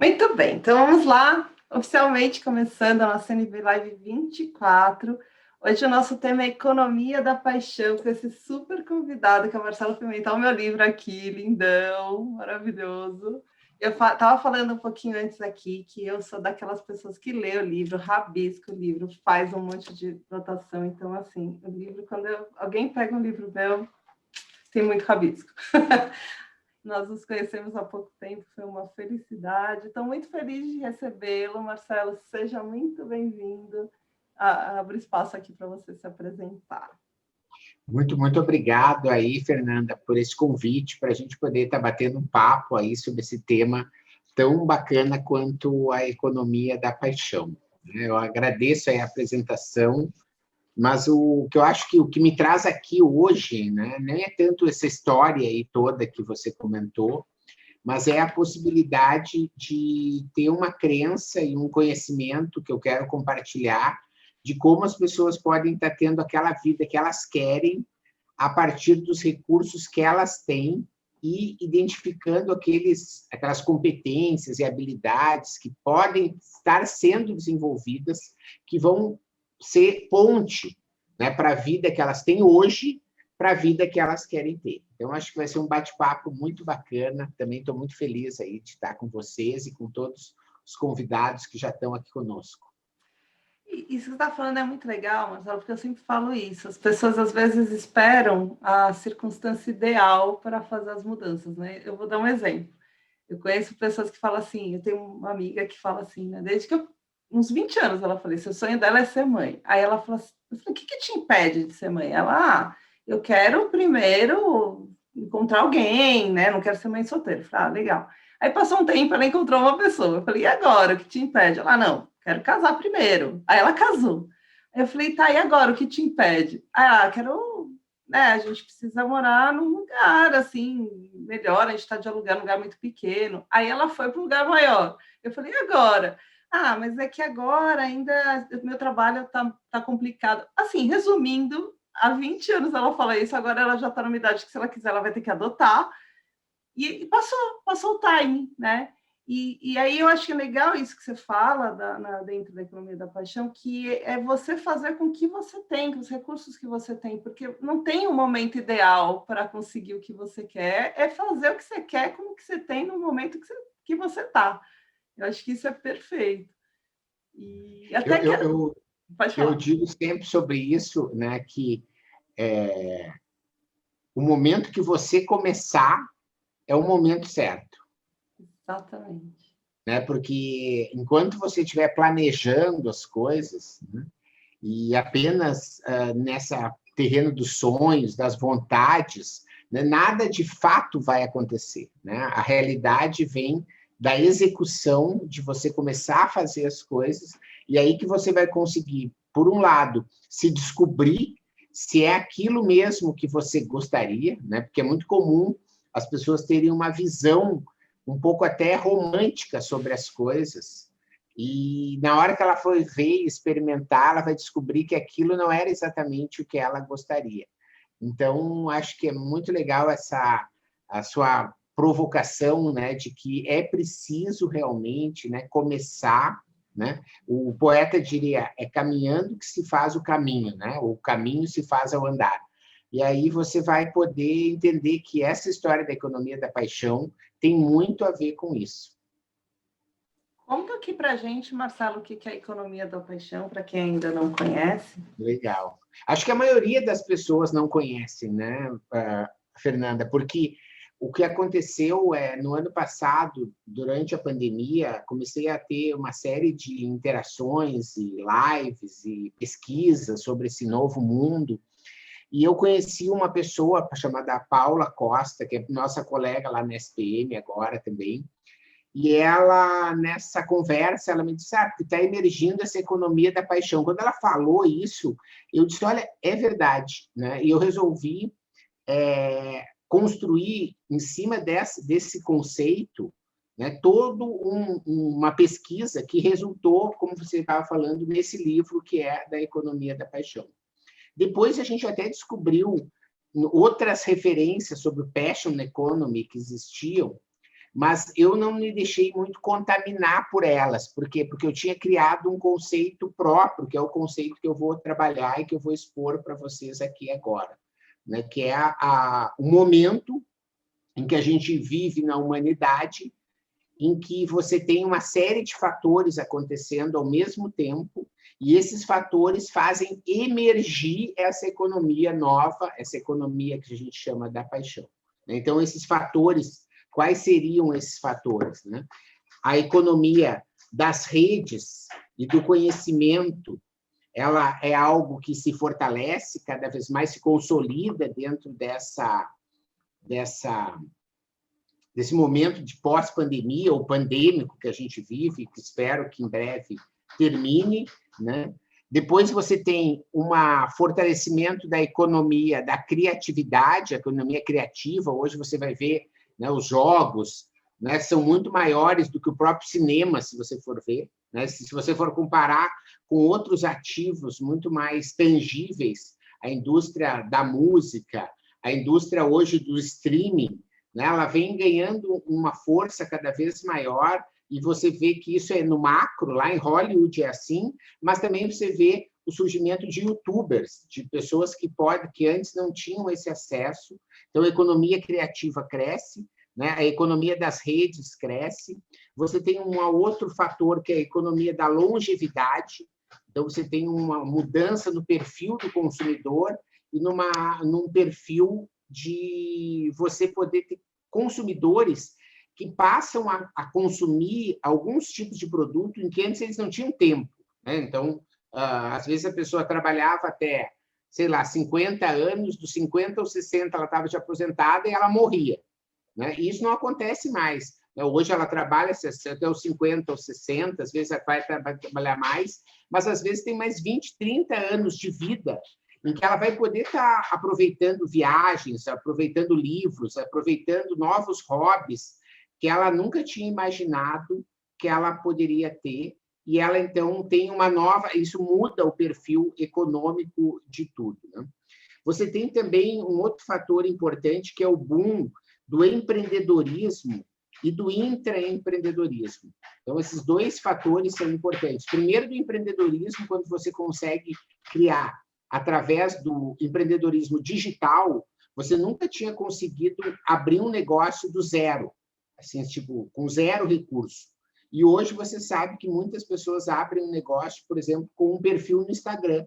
Muito bem, então vamos lá, oficialmente começando a nossa NV Live 24. Hoje o nosso tema é Economia da Paixão, com esse super convidado, que é o Marcelo Pimentel, meu livro aqui, lindão, maravilhoso. Eu estava falando um pouquinho antes aqui que eu sou daquelas pessoas que lê o livro, rabisca o livro, faz um monte de anotação. Então, assim, o livro, quando alguém pega um livro meu, tem muito rabisco. Nós nos conhecemos há pouco tempo, foi uma felicidade. Estou muito feliz de recebê-lo, Marcelo. Seja muito bem-vindo. Abro espaço aqui para você se apresentar. Muito obrigado aí, Fernanda, por esse convite, para a gente poder estar batendo um papo aí sobre esse tema tão bacana quanto a economia da paixão. Eu agradeço aí a apresentação, mas o que eu acho que o que me traz aqui hoje, né, nem é tanto essa história aí toda que você comentou, mas é a possibilidade de ter uma crença e um conhecimento que eu quero compartilhar de como as pessoas podem estar tendo aquela vida que elas querem a partir dos recursos que elas têm e identificando aquelas competências e habilidades que podem estar sendo desenvolvidas, que vão ser ponte, né, para a vida que elas têm hoje, para a vida que elas querem ter. Então, acho que vai ser um bate-papo muito bacana. Também estou muito feliz aí de estar com vocês e com todos os convidados que já estão aqui conosco. Isso que você está falando é muito legal, Marcelo, porque eu sempre falo isso. As pessoas, às vezes, esperam a circunstância ideal para fazer as mudanças, né? Eu vou dar um exemplo. Eu conheço pessoas que falam assim, eu tenho uma amiga que fala assim, né? Desde que uns 20 anos, ela falou, o sonho dela é ser mãe. Aí ela falou assim, eu falei, o que te impede de ser mãe? Ela, eu quero primeiro encontrar alguém, né? Não quero ser mãe solteira. Eu falei, legal. Aí passou um tempo, ela encontrou uma pessoa. Eu falei, e agora? O que te impede? Ela, não, quero casar primeiro. Aí ela casou. Aí eu falei, tá, e agora? O que te impede? Aí, quero, né, a gente precisa morar num lugar, assim, melhor, a gente está de alugar num lugar muito pequeno. Aí ela foi para um lugar maior. Eu falei, e agora? Mas é que agora ainda o meu trabalho tá complicado. Assim, resumindo, há 20 anos ela fala isso, agora ela já está numa idade que, se ela quiser, ela vai ter que adotar. E passou o time, né? E aí eu acho legal isso que você fala dentro da economia da paixão, que é você fazer com o que você tem, com os recursos que você tem, porque não tem um momento ideal para conseguir o que você quer, é fazer o que você quer com o que você tem no momento que você está. Eu acho que isso é perfeito. E até Pode falar. Eu digo sempre sobre isso, né, que o momento que você começar é o momento certo. Exatamente. Né? Porque enquanto você estiver planejando as coisas, né, e apenas nessa terreno dos sonhos, das vontades, né, nada de fato vai acontecer. Né? A realidade vem da execução, de você começar a fazer as coisas, e aí que você vai conseguir, por um lado, se descobrir se é aquilo mesmo que você gostaria, né? Porque é muito comum as pessoas terem uma visão um pouco até romântica sobre as coisas, e na hora que ela for ver e experimentar, ela vai descobrir que aquilo não era exatamente o que ela gostaria. Então, acho que é muito legal a sua provocação, né, de que é preciso realmente, né, começar, né? O poeta diria, é caminhando que se faz o caminho, né? O caminho se faz ao andar. E aí você vai poder entender que essa história da economia da paixão tem muito a ver com isso. Conta aqui para a gente, Marcelo, o que é a economia da paixão, para quem ainda não conhece. Legal. Acho que a maioria das pessoas não conhecem, né, Fernanda? Porque o que aconteceu no ano passado, durante a pandemia, comecei a ter uma série de interações e lives e pesquisas sobre esse novo mundo. E eu conheci uma pessoa chamada Paula Costa, que é nossa colega lá na SPM agora também. E ela, nessa conversa, ela me disse, que está emergindo essa economia da paixão. Quando ela falou isso, eu disse, olha, é verdade. Né? E eu resolvi construir, em cima desse conceito, né, toda uma pesquisa que resultou, como você estava falando, nesse livro que é da economia da paixão. Depois a gente até descobriu outras referências sobre o passion economy que existiam, mas eu não me deixei muito contaminar por elas. Por quê? Porque eu tinha criado um conceito próprio, que é o conceito que eu vou trabalhar e que eu vou expor para vocês aqui agora, né? Que é o momento em que a gente vive na humanidade, em que você tem uma série de fatores acontecendo ao mesmo tempo, e esses fatores fazem emergir essa economia nova, essa economia que a gente chama da paixão. Então, esses fatores, quais seriam esses fatores, né? A economia das redes e do conhecimento, ela é algo que se fortalece, cada vez mais se consolida dentro desse momento de pós-pandemia ou pandêmico que a gente vive, que espero que em breve termine, né? Depois você tem um fortalecimento da economia, da criatividade, a economia criativa. Hoje você vai ver, né, os jogos, né, são muito maiores do que o próprio cinema, se você for ver, né? Se você for comparar com outros ativos muito mais tangíveis, a indústria da música, a indústria hoje do streaming, né, ela vem ganhando uma força cada vez maior, e você vê que isso é no macro, lá em Hollywood é assim, mas também você vê o surgimento de youtubers, de pessoas que antes não tinham esse acesso. Então, a economia criativa cresce, né? A economia das redes cresce. Você tem um outro fator, que é a economia da longevidade. Então, você tem uma mudança no perfil do consumidor e num perfil de você poder ter consumidores que passam a consumir alguns tipos de produto em que antes eles não tinham tempo, né? Então, às vezes a pessoa trabalhava até, sei lá, 50 anos, dos 50 aos 60 ela estava de aposentada e ela morria, né? E isso não acontece mais, né? Hoje ela trabalha até os 50 aos 60, às vezes vai trabalhar mais, mas às vezes tem mais 20, 30 anos de vida em que ela vai poder estar aproveitando viagens, aproveitando livros, aproveitando novos hobbies que ela nunca tinha imaginado que ela poderia ter, e ela, então, tem uma nova... Isso muda o perfil econômico de tudo, né? Você tem também um outro fator importante, que é o boom do empreendedorismo e do intraempreendedorismo. Então, esses dois fatores são importantes. Primeiro, do empreendedorismo, quando você consegue criar, através do empreendedorismo digital, você nunca tinha conseguido abrir um negócio do zero, assim, tipo, com zero recurso. E hoje você sabe que muitas pessoas abrem um negócio, por exemplo, com um perfil no Instagram,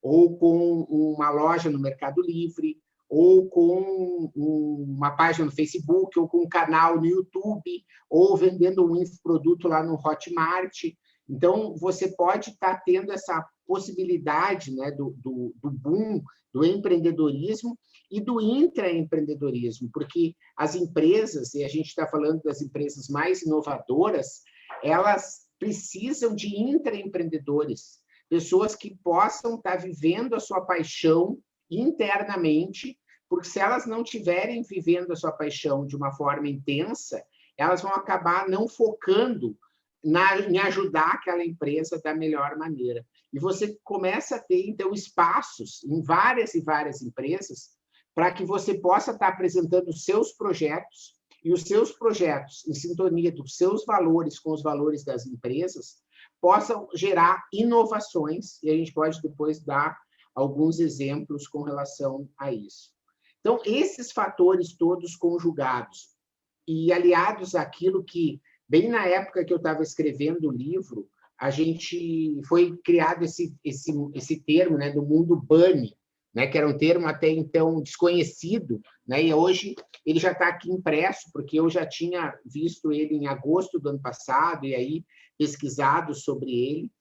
ou com uma loja no Mercado Livre, ou com uma página no Facebook, ou com um canal no YouTube, ou vendendo um infoproduto lá no Hotmart. Então, você pode estar tendo essa possibilidade, né, do boom do empreendedorismo e do intraempreendedorismo, porque as empresas, e a gente está falando das empresas mais inovadoras, elas precisam de intraempreendedores, pessoas que possam estar vivendo a sua paixão internamente, porque se elas não estiverem vivendo a sua paixão de uma forma intensa, elas vão acabar não focando em ajudar aquela empresa da melhor maneira. E você começa a ter, então, espaços em várias e várias empresas para que você possa estar apresentando os seus projetos, e os seus projetos, em sintonia dos seus valores com os valores das empresas, possam gerar inovações, e a gente pode depois dar alguns exemplos com relação a isso. Então, esses fatores todos conjugados e aliados àquilo que, bem na época que eu estava escrevendo o livro, a gente foi criado esse termo, né, do mundo bunny, né, que era um termo até então desconhecido, né, e hoje ele já está aqui impresso, porque eu já tinha visto ele em agosto do ano passado e aí pesquisado sobre ele.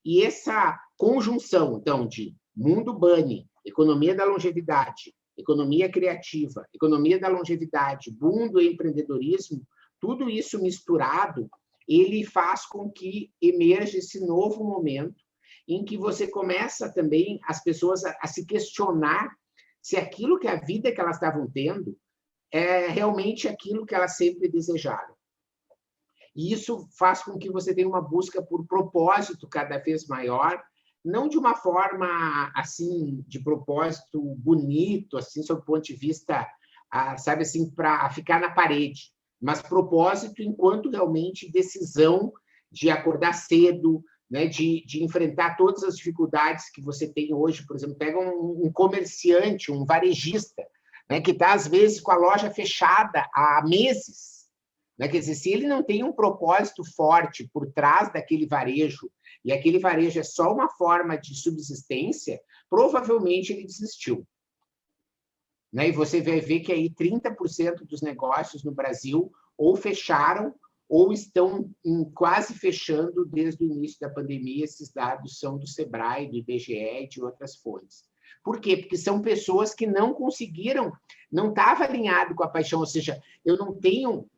E essa conjunção, então, de mundo bunny, economia da longevidade, economia criativa, economia da longevidade, boom do empreendedorismo, tudo isso misturado, ele faz com que emerja esse novo momento em que você começa também as pessoas a se questionar se aquilo que a vida que elas estavam tendo é realmente aquilo que elas sempre desejaram. E isso faz com que você tenha uma busca por propósito cada vez maior, não de uma forma assim de propósito bonito, assim, sob o ponto de vista, sabe assim, para ficar na parede, mas propósito enquanto realmente decisão de acordar cedo, né, de enfrentar todas as dificuldades que você tem hoje. Por exemplo, pega um comerciante, um varejista, né, que está, às vezes, com a loja fechada há meses. Né? Quer dizer, se ele não tem um propósito forte por trás daquele varejo, e aquele varejo é só uma forma de subsistência, provavelmente ele desistiu. Né? E você vai ver que aí 30% dos negócios no Brasil ou fecharam ou estão quase fechando desde o início da pandemia. Esses dados são do Sebrae, do IBGE e de outras fontes. Por quê? Porque são pessoas que não conseguiram, não estava alinhado com a paixão, ou seja, eu não tenho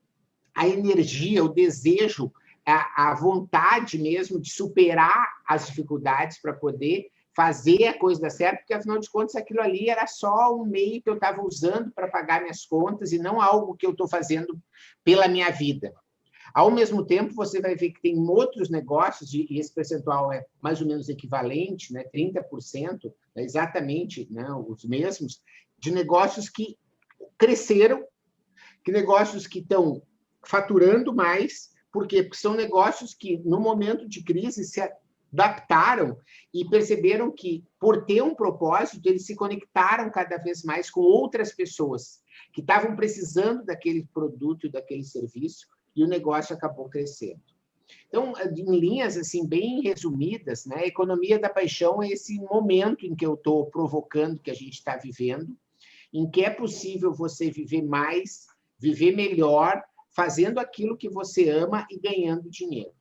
a energia, o desejo, a vontade mesmo de superar as dificuldades para poder fazer a coisa dar certo, porque, afinal de contas, aquilo ali era só um meio que eu estava usando para pagar minhas contas e não algo que eu estou fazendo pela minha vida. Ao mesmo tempo, você vai ver que tem outros negócios, e esse percentual é mais ou menos equivalente, né, 30%, né, exatamente, né, os mesmos, de negócios que cresceram, que negócios que estão faturando mais. Por quê? Porque são negócios que, no momento de crise, se adaptaram e perceberam que, por ter um propósito, eles se conectaram cada vez mais com outras pessoas que estavam precisando daquele produto, daquele serviço, e o negócio acabou crescendo. Então, em linhas assim bem resumidas, né, a economia da paixão é esse momento em que eu estou provocando, que a gente está vivendo, em que é possível você viver mais, viver melhor, fazendo aquilo que você ama e ganhando dinheiro.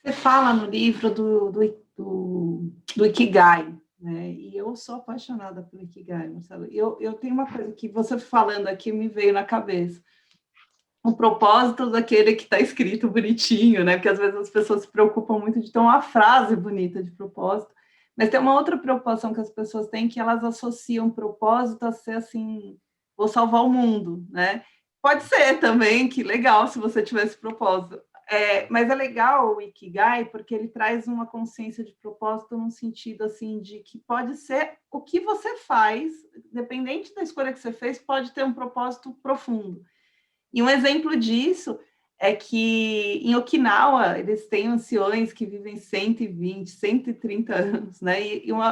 Você fala no livro do Ikigai, né? E eu sou apaixonada pelo Ikigai, Marcelo. Eu tenho uma coisa que você falando aqui me veio na cabeça. O propósito daquele que está escrito bonitinho, né? Porque às vezes as pessoas se preocupam muito de ter uma frase bonita de propósito, mas tem uma outra preocupação que as pessoas têm, que elas associam propósito a ser assim, vou salvar o mundo, né? Pode ser também, que legal se você tivesse propósito. Mas é legal o Ikigai porque ele traz uma consciência de propósito no sentido assim de que pode ser o que você faz, dependente da escolha que você fez, pode ter um propósito profundo. E um exemplo disso é que em Okinawa eles têm anciões que vivem 120, 130 anos, né?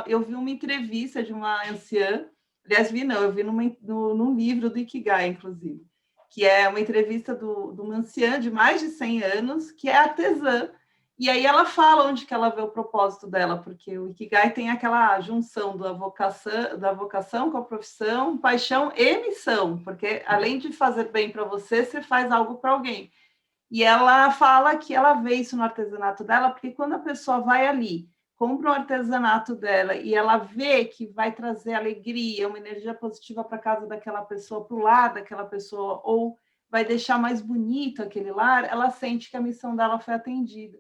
Eu vi uma entrevista de uma anciã, aliás, eu vi num livro do Ikigai, inclusive, que é uma entrevista de uma anciã de mais de 100 anos, que é artesã, e aí ela fala onde que ela vê o propósito dela, porque o Ikigai tem aquela junção da vocação com a profissão, paixão e missão, porque além de fazer bem para você, você faz algo para alguém. E ela fala que ela vê isso no artesanato dela, porque quando a pessoa vai ali, compra um artesanato dela e ela vê que vai trazer alegria, uma energia positiva para casa daquela pessoa, para o lar daquela pessoa, ou vai deixar mais bonito aquele lar, ela sente que a missão dela foi atendida.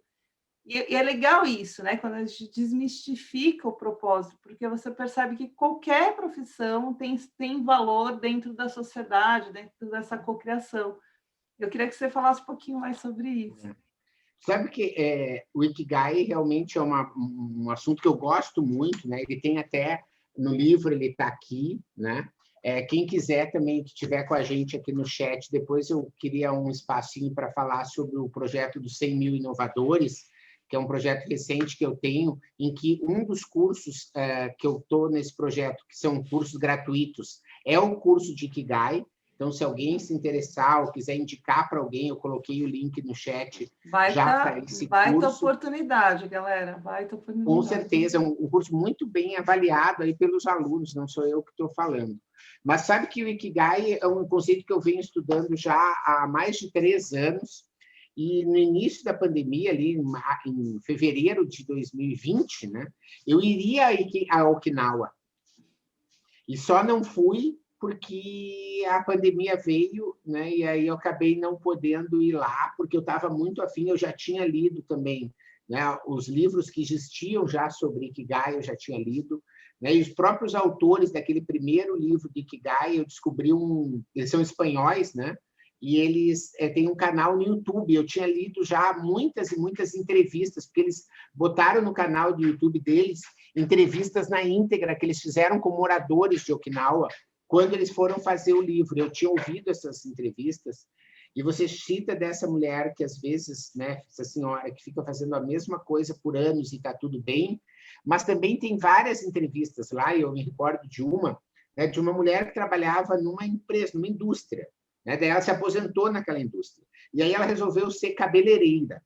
E é legal isso, né? Quando a gente desmistifica o propósito, porque você percebe que qualquer profissão tem valor dentro da sociedade, dentro dessa cocriação. Eu queria que você falasse um pouquinho mais sobre isso. Sabe que o Ikigai realmente é um assunto que eu gosto muito, né? Ele tem até no livro, ele está aqui, né? Quem quiser também que estiver com a gente aqui no chat, depois eu queria um espacinho para falar sobre o projeto dos 100 mil inovadores, que é um projeto recente que eu tenho, em que um dos cursos que eu estou nesse projeto, que são cursos gratuitos, é o curso de Ikigai. Então, se alguém se interessar ou quiser indicar para alguém, eu coloquei o link no chat já para esse curso. Baita oportunidade, galera. Baita oportunidade. Com certeza, é um curso muito bem avaliado aí pelos alunos, não sou eu que estou falando. Mas sabe que o Ikigai é um conceito que eu venho estudando já há mais de 3 anos, e no início da pandemia, ali em fevereiro de 2020, né, eu iria a Okinawa. E só não fui porque a pandemia veio, né, e aí eu acabei não podendo ir lá, porque eu estava muito afim, eu já tinha lido também, né, os livros que existiam já sobre Ikigai, eu já tinha lido, né, e os próprios autores daquele primeiro livro de Ikigai, eu descobri eles são espanhóis, né, e eles têm um canal no YouTube. Eu tinha lido já muitas e muitas entrevistas, porque eles botaram no canal do YouTube deles entrevistas na íntegra que eles fizeram com moradores de Okinawa quando eles foram fazer o livro. Eu tinha ouvido essas entrevistas E você cita dessa mulher que, às vezes, né, essa senhora que fica fazendo a mesma coisa por anos e está tudo bem, mas também tem várias entrevistas lá, e eu me recordo de uma, né, de uma mulher que trabalhava numa empresa, numa indústria, né, daí ela se aposentou naquela indústria. E aí ela resolveu ser cabeleireira.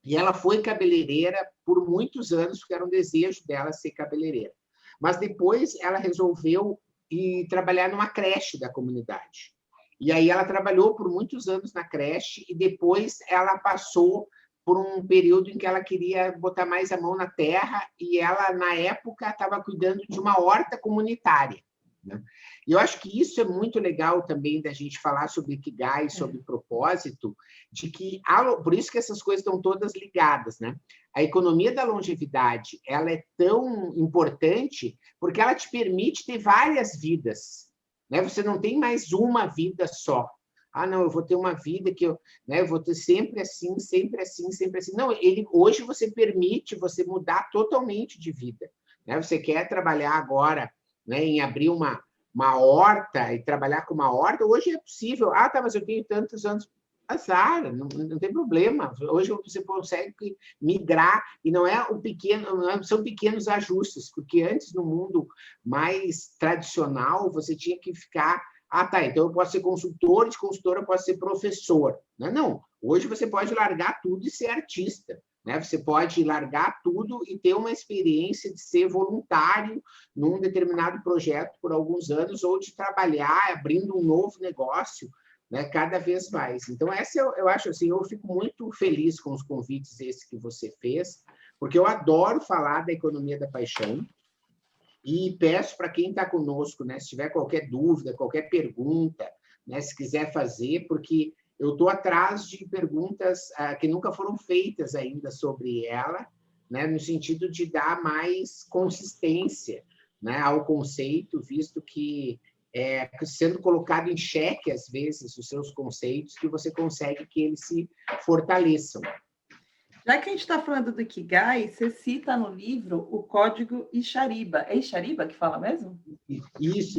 E ela foi cabeleireira por muitos anos, porque era um desejo dela ser cabeleireira. Mas depois ela resolveu ir trabalhar numa creche da comunidade. E aí ela trabalhou por muitos anos na creche e depois ela passou por um período em que ela queria botar mais a mão na terra e ela, na época, estava cuidando de uma horta comunitária, né? E eu acho que isso é muito legal também da gente falar sobre Ikigai, sobre propósito, de que, por isso que essas coisas estão todas ligadas, né? A economia da longevidade, ela é tão importante porque ela te permite ter várias vidas, né? Você não tem mais uma vida só. Ah, não, eu vou ter uma vida que eu, né, eu vou ter sempre assim, sempre assim, sempre assim. Não, hoje você permite você mudar totalmente de vida, né? Você quer trabalhar agora, né, em abrir uma horta e trabalhar com uma horta, hoje é possível. Ah, tá, mas eu tenho tantos anos. Azar, não tem problema. Hoje você consegue migrar, e não é o pequeno, não são pequenos ajustes, porque antes, no mundo mais tradicional, você tinha que ficar. Ah, tá, então eu posso ser consultor, de consultor eu posso ser professor. Não, hoje você pode largar tudo e ser artista, né? Você pode largar tudo e ter uma experiência de ser voluntário num determinado projeto por alguns anos ou de trabalhar abrindo um novo negócio, né, cada vez mais. Então, essa eu acho assim, eu fico muito feliz com os convites esses que você fez, porque eu adoro falar da economia da paixão e peço para quem está conosco, né, se tiver qualquer dúvida, qualquer pergunta, né, se quiser fazer, porque eu estou atrás de perguntas que nunca foram feitas ainda sobre ela, né, no sentido de dar mais consistência, né, ao conceito, visto que sendo colocado em xeque, às vezes, os seus conceitos, que você consegue que eles se fortaleçam. Já que a gente está falando do Ikigai, você cita no livro o código Ixariba. É Ixariba que fala mesmo? Isso.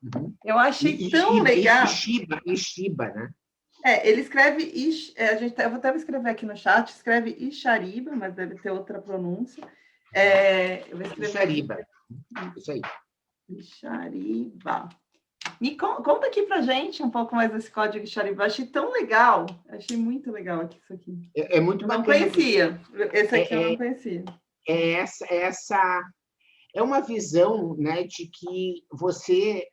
Uhum. Eu achei tão legal. Ishiba, né? Ele escreve... eu vou até escrever aqui no chat, escreve Ixariba, mas deve ter outra pronúncia. Eu vou escrever Ixariba. Aqui. Isso aí. Ixariba. Conta aqui pra gente um pouco mais desse código Ixariba. Eu achei tão legal. Achei muito legal aqui, isso aqui. É muito eu bacana. Não conhecia. Esse aqui eu não conhecia. Essa é uma visão, né, de que você...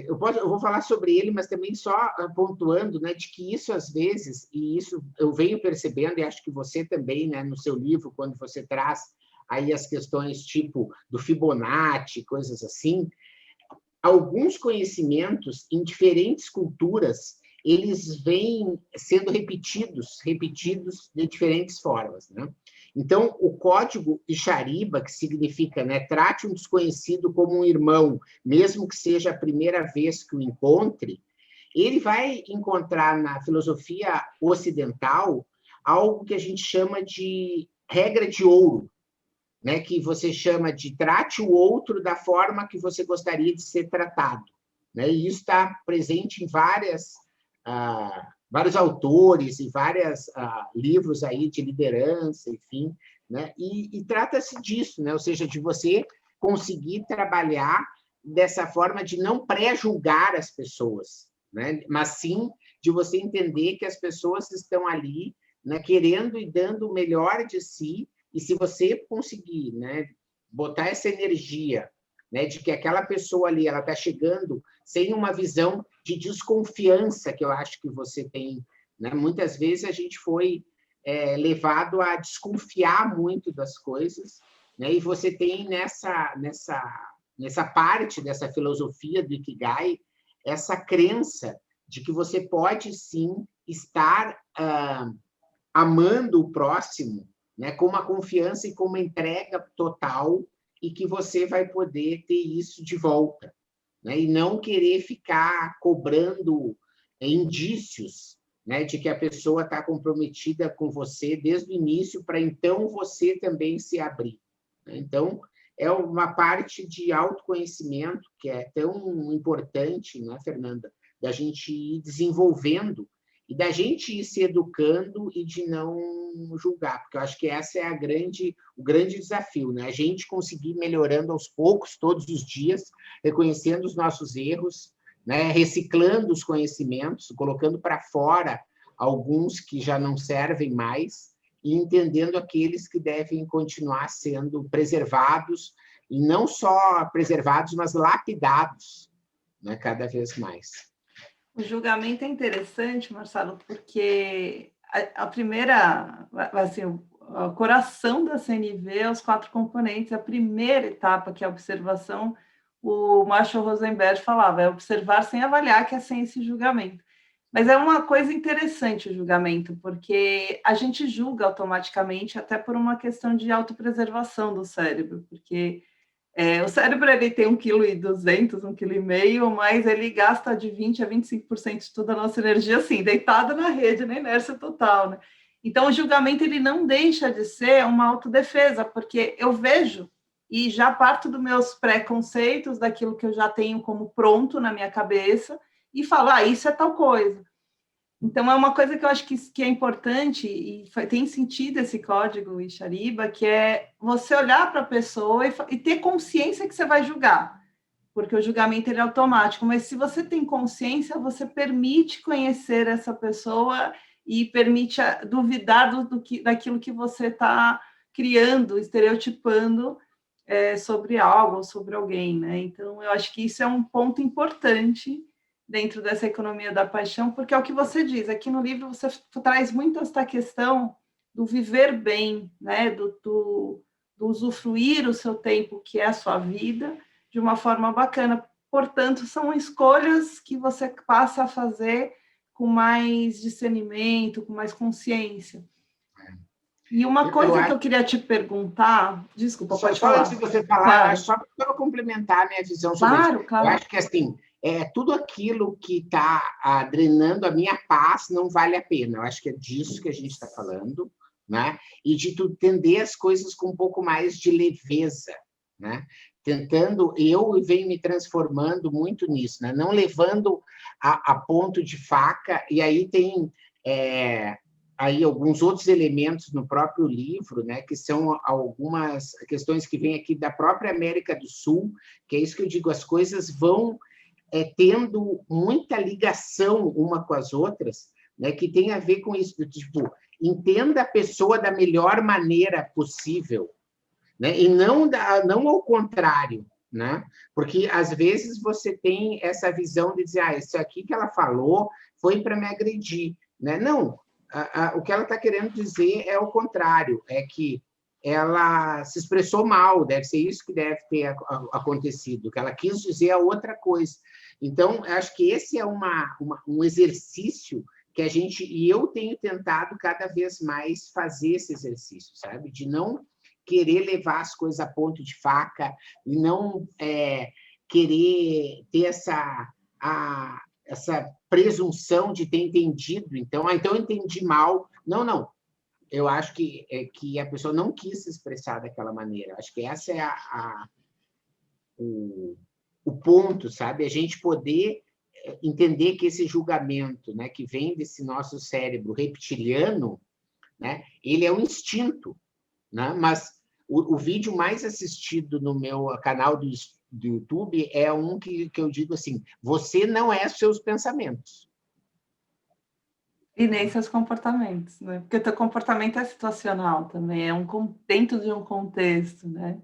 eu vou falar sobre ele, mas também só pontuando, né, de que isso, às vezes, e isso eu venho percebendo, e acho que você também, né, no seu livro, quando você traz aí as questões tipo do Fibonacci, coisas assim, alguns conhecimentos em diferentes culturas, eles vêm sendo repetidos de diferentes formas, né? Então, o código Ixariba, que significa, né, trate um desconhecido como um irmão, mesmo que seja a primeira vez que o encontre, ele vai encontrar na filosofia ocidental algo que a gente chama de regra de ouro, né, que você chama de trate o outro da forma que você gostaria de ser tratado, né? E isso está presente em vários autores e vários livros aí de liderança, enfim, né? E trata-se disso, né? Ou seja, de você conseguir trabalhar dessa forma de não pré-julgar as pessoas, né? Mas sim de você entender que as pessoas estão ali, né, querendo e dando o melhor de si. E se você conseguir, né, botar essa energia, né, de que aquela pessoa ali ela está chegando sem uma visão de desconfiança que eu acho que você tem, né? Muitas vezes a gente foi levado a desconfiar muito das coisas, né? E você tem nessa parte dessa filosofia do Ikigai essa crença de que você pode sim estar amando o próximo, né, com uma confiança e com uma entrega total, e que você vai poder ter isso de volta, né, e não querer ficar cobrando indícios, né, de que a pessoa está comprometida com você desde o início, para então você também se abrir. Então, é uma parte de autoconhecimento que é tão importante, né, Fernanda, da gente ir desenvolvendo e da gente ir se educando e de não julgar, porque eu acho que essa é o grande desafio, né? A gente conseguir melhorando aos poucos, todos os dias, reconhecendo os nossos erros, né? Reciclando os conhecimentos, colocando para fora alguns que já não servem mais e entendendo aqueles que devem continuar sendo preservados, e não só preservados, mas lapidados, né? Cada vez mais. O julgamento é interessante, Marcelo, porque a primeira, assim, o coração da CNV é os 4 componentes. A primeira etapa, que é a observação, o Marshall Rosenberg falava, é observar sem avaliar, que é sem esse julgamento. Mas é uma coisa interessante o julgamento, porque a gente julga automaticamente, até por uma questão de autopreservação do cérebro, porque o cérebro ele tem 1,2 kg, 1,5 kg, mas ele gasta de 20% a 25% de toda a nossa energia, assim, deitado na rede, na inércia total, né? Então, o julgamento ele não deixa de ser uma autodefesa, porque eu vejo e já parto dos meus preconceitos, daquilo que eu já tenho como pronto na minha cabeça, e falo, isso é tal coisa. Então, é uma coisa que eu acho que é importante, e tem sentido esse código Ixariba, que é você olhar para a pessoa e ter consciência que você vai julgar, porque o julgamento ele é automático, mas se você tem consciência, você permite conhecer essa pessoa e permite duvidar daquilo que você está criando, estereotipando sobre algo ou sobre alguém, né? Então, eu acho que isso é um ponto importante dentro dessa economia da paixão, porque é o que você diz, aqui no livro você traz muito essa questão do viver bem, né? do usufruir o seu tempo, que é a sua vida, de uma forma bacana. Portanto, são escolhas que você passa a fazer com mais discernimento, com mais consciência. E uma coisa que eu queria te perguntar, desculpa, pode falar. Antes de você falar, claro. Só para complementar a minha visão sobre isso. Claro. Eu acho que, assim, tudo aquilo que está drenando a minha paz não vale a pena. Eu acho que é disso que a gente está falando, né? E de tu entender as coisas com um pouco mais de leveza, né? Eu venho me transformando muito nisso, né? Não levando a ponto de faca, e aí tem aí alguns outros elementos no próprio livro, né, que são algumas questões que vêm aqui da própria América do Sul, que é isso que eu digo, as coisas vão tendo muita ligação uma com as outras, né, que tem a ver com isso, tipo, entenda a pessoa da melhor maneira possível, né, e não ao contrário, né, porque às vezes você tem essa visão de dizer, isso aqui que ela falou foi para me agredir, né, não, o que ela está querendo dizer é o contrário, é que ela se expressou mal, deve ser isso que deve ter acontecido, que ela quis dizer a outra coisa. Então, acho que esse é um exercício que a gente, e eu tenho tentado cada vez mais fazer esse exercício, sabe? De não querer levar as coisas a ponto de faca, e não querer ter essa presunção de ter entendido, então eu entendi mal. Não. Eu acho que a pessoa não quis se expressar daquela maneira. Acho que essa é o ponto, sabe? A gente poder entender que esse julgamento, né, que vem desse nosso cérebro reptiliano, né, ele é um instinto, né? Mas o vídeo mais assistido no meu canal do YouTube é um que eu digo assim, você não é seus pensamentos. E nem seus comportamentos, né? Porque o teu comportamento é situacional também, dentro de um contexto, né?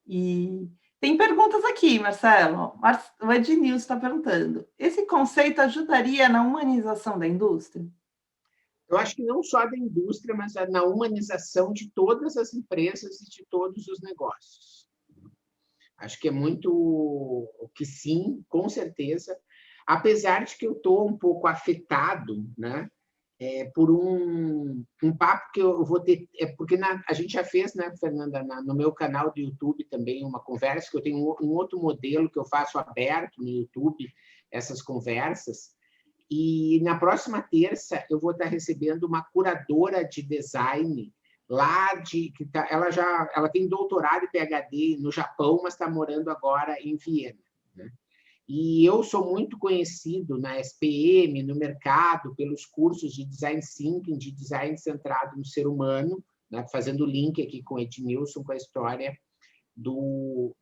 E tem perguntas aqui, Marcelo. O Ednilson está perguntando, esse conceito ajudaria na humanização da indústria? Eu acho que não só da indústria, mas na humanização de todas as empresas e de todos os negócios. Acho que é muito que sim, com certeza, apesar de que eu estou um pouco afetado, né, por um papo que eu vou ter, porque a gente já fez, né, Fernanda, no meu canal do YouTube também uma conversa, que eu tenho um outro modelo que eu faço aberto no YouTube, essas conversas, e na próxima terça eu vou estar recebendo uma curadora de design ela tem doutorado e PhD no Japão, mas está morando agora em Viena, né? E eu sou muito conhecido na SPM, no mercado, pelos cursos de Design Thinking, de design centrado no ser humano, né? Fazendo link aqui com o Ednilson, com a história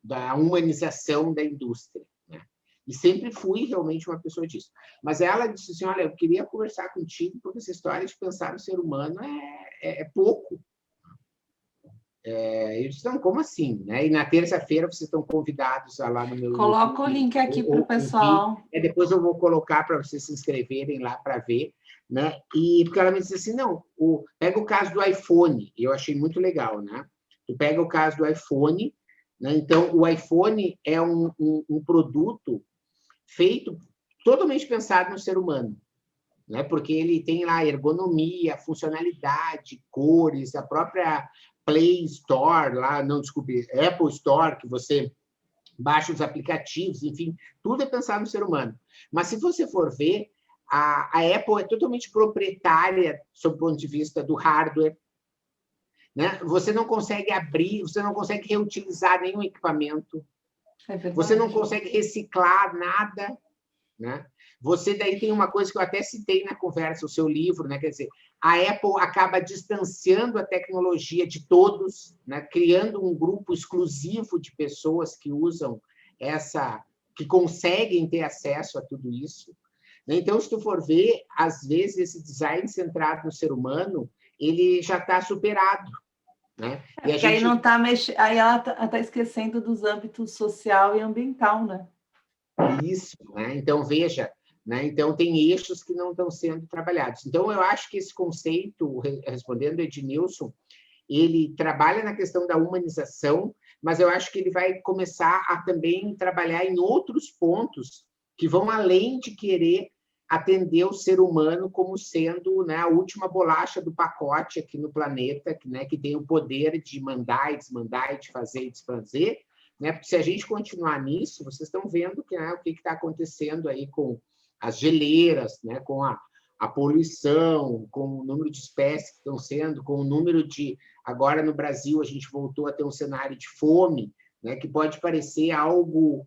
da humanização da indústria, né? E sempre fui realmente uma pessoa disso. Mas ela disse assim, olha, eu queria conversar contigo, porque essa história de pensar no ser humano é pouco. Eu disse, não, como assim? Né? E na terça-feira vocês estão convidados a lá no meu Coloca o YouTube, link aqui para o ouvir. pessoal. Depois eu vou colocar para vocês se inscreverem lá para ver. Né? E porque ela me disse assim, não, pega o caso do iPhone, eu achei muito legal, né? Tu pega o caso do iPhone, né? Então o iPhone é um produto feito totalmente pensado no ser humano, né? Porque ele tem lá ergonomia, funcionalidade, cores, a própria Play Store, lá, não, desculpe, Apple Store, que você baixa os aplicativos, enfim, tudo é pensado no ser humano. Mas se você for ver, a Apple é totalmente proprietária sob o ponto de vista do hardware, né? Você não consegue abrir, você não consegue reutilizar nenhum equipamento, você não consegue reciclar nada, né? Você daí tem uma coisa que eu até citei na conversa, o seu livro, né? Quer dizer, a Apple acaba distanciando a tecnologia de todos, né? Criando um grupo exclusivo de pessoas que usam que conseguem ter acesso a tudo isso. Então, se tu for ver, às vezes esse design centrado no ser humano, ele já está superado, né? E a Porque aí gente não tá mexendo, aí ela tá esquecendo dos âmbitos social e ambiental, né? Isso, né? Então, veja, né? Então, tem eixos que não estão sendo trabalhados. Então, eu acho que esse conceito, respondendo a Ednilson, ele trabalha na questão da humanização, mas eu acho que ele vai começar a também trabalhar em outros pontos que vão além de querer atender o ser humano como sendo, né, a última bolacha do pacote aqui no planeta, né, que tem o poder de mandar e desmandar, e de fazer e desfazer, né? Porque se a gente continuar nisso, vocês estão vendo que, né, o que está acontecendo aí com as geleiras, né, com a poluição, com o número de espécies que estão sendo, com o número de... Agora, no Brasil, a gente voltou a ter um cenário de fome, né, que pode parecer algo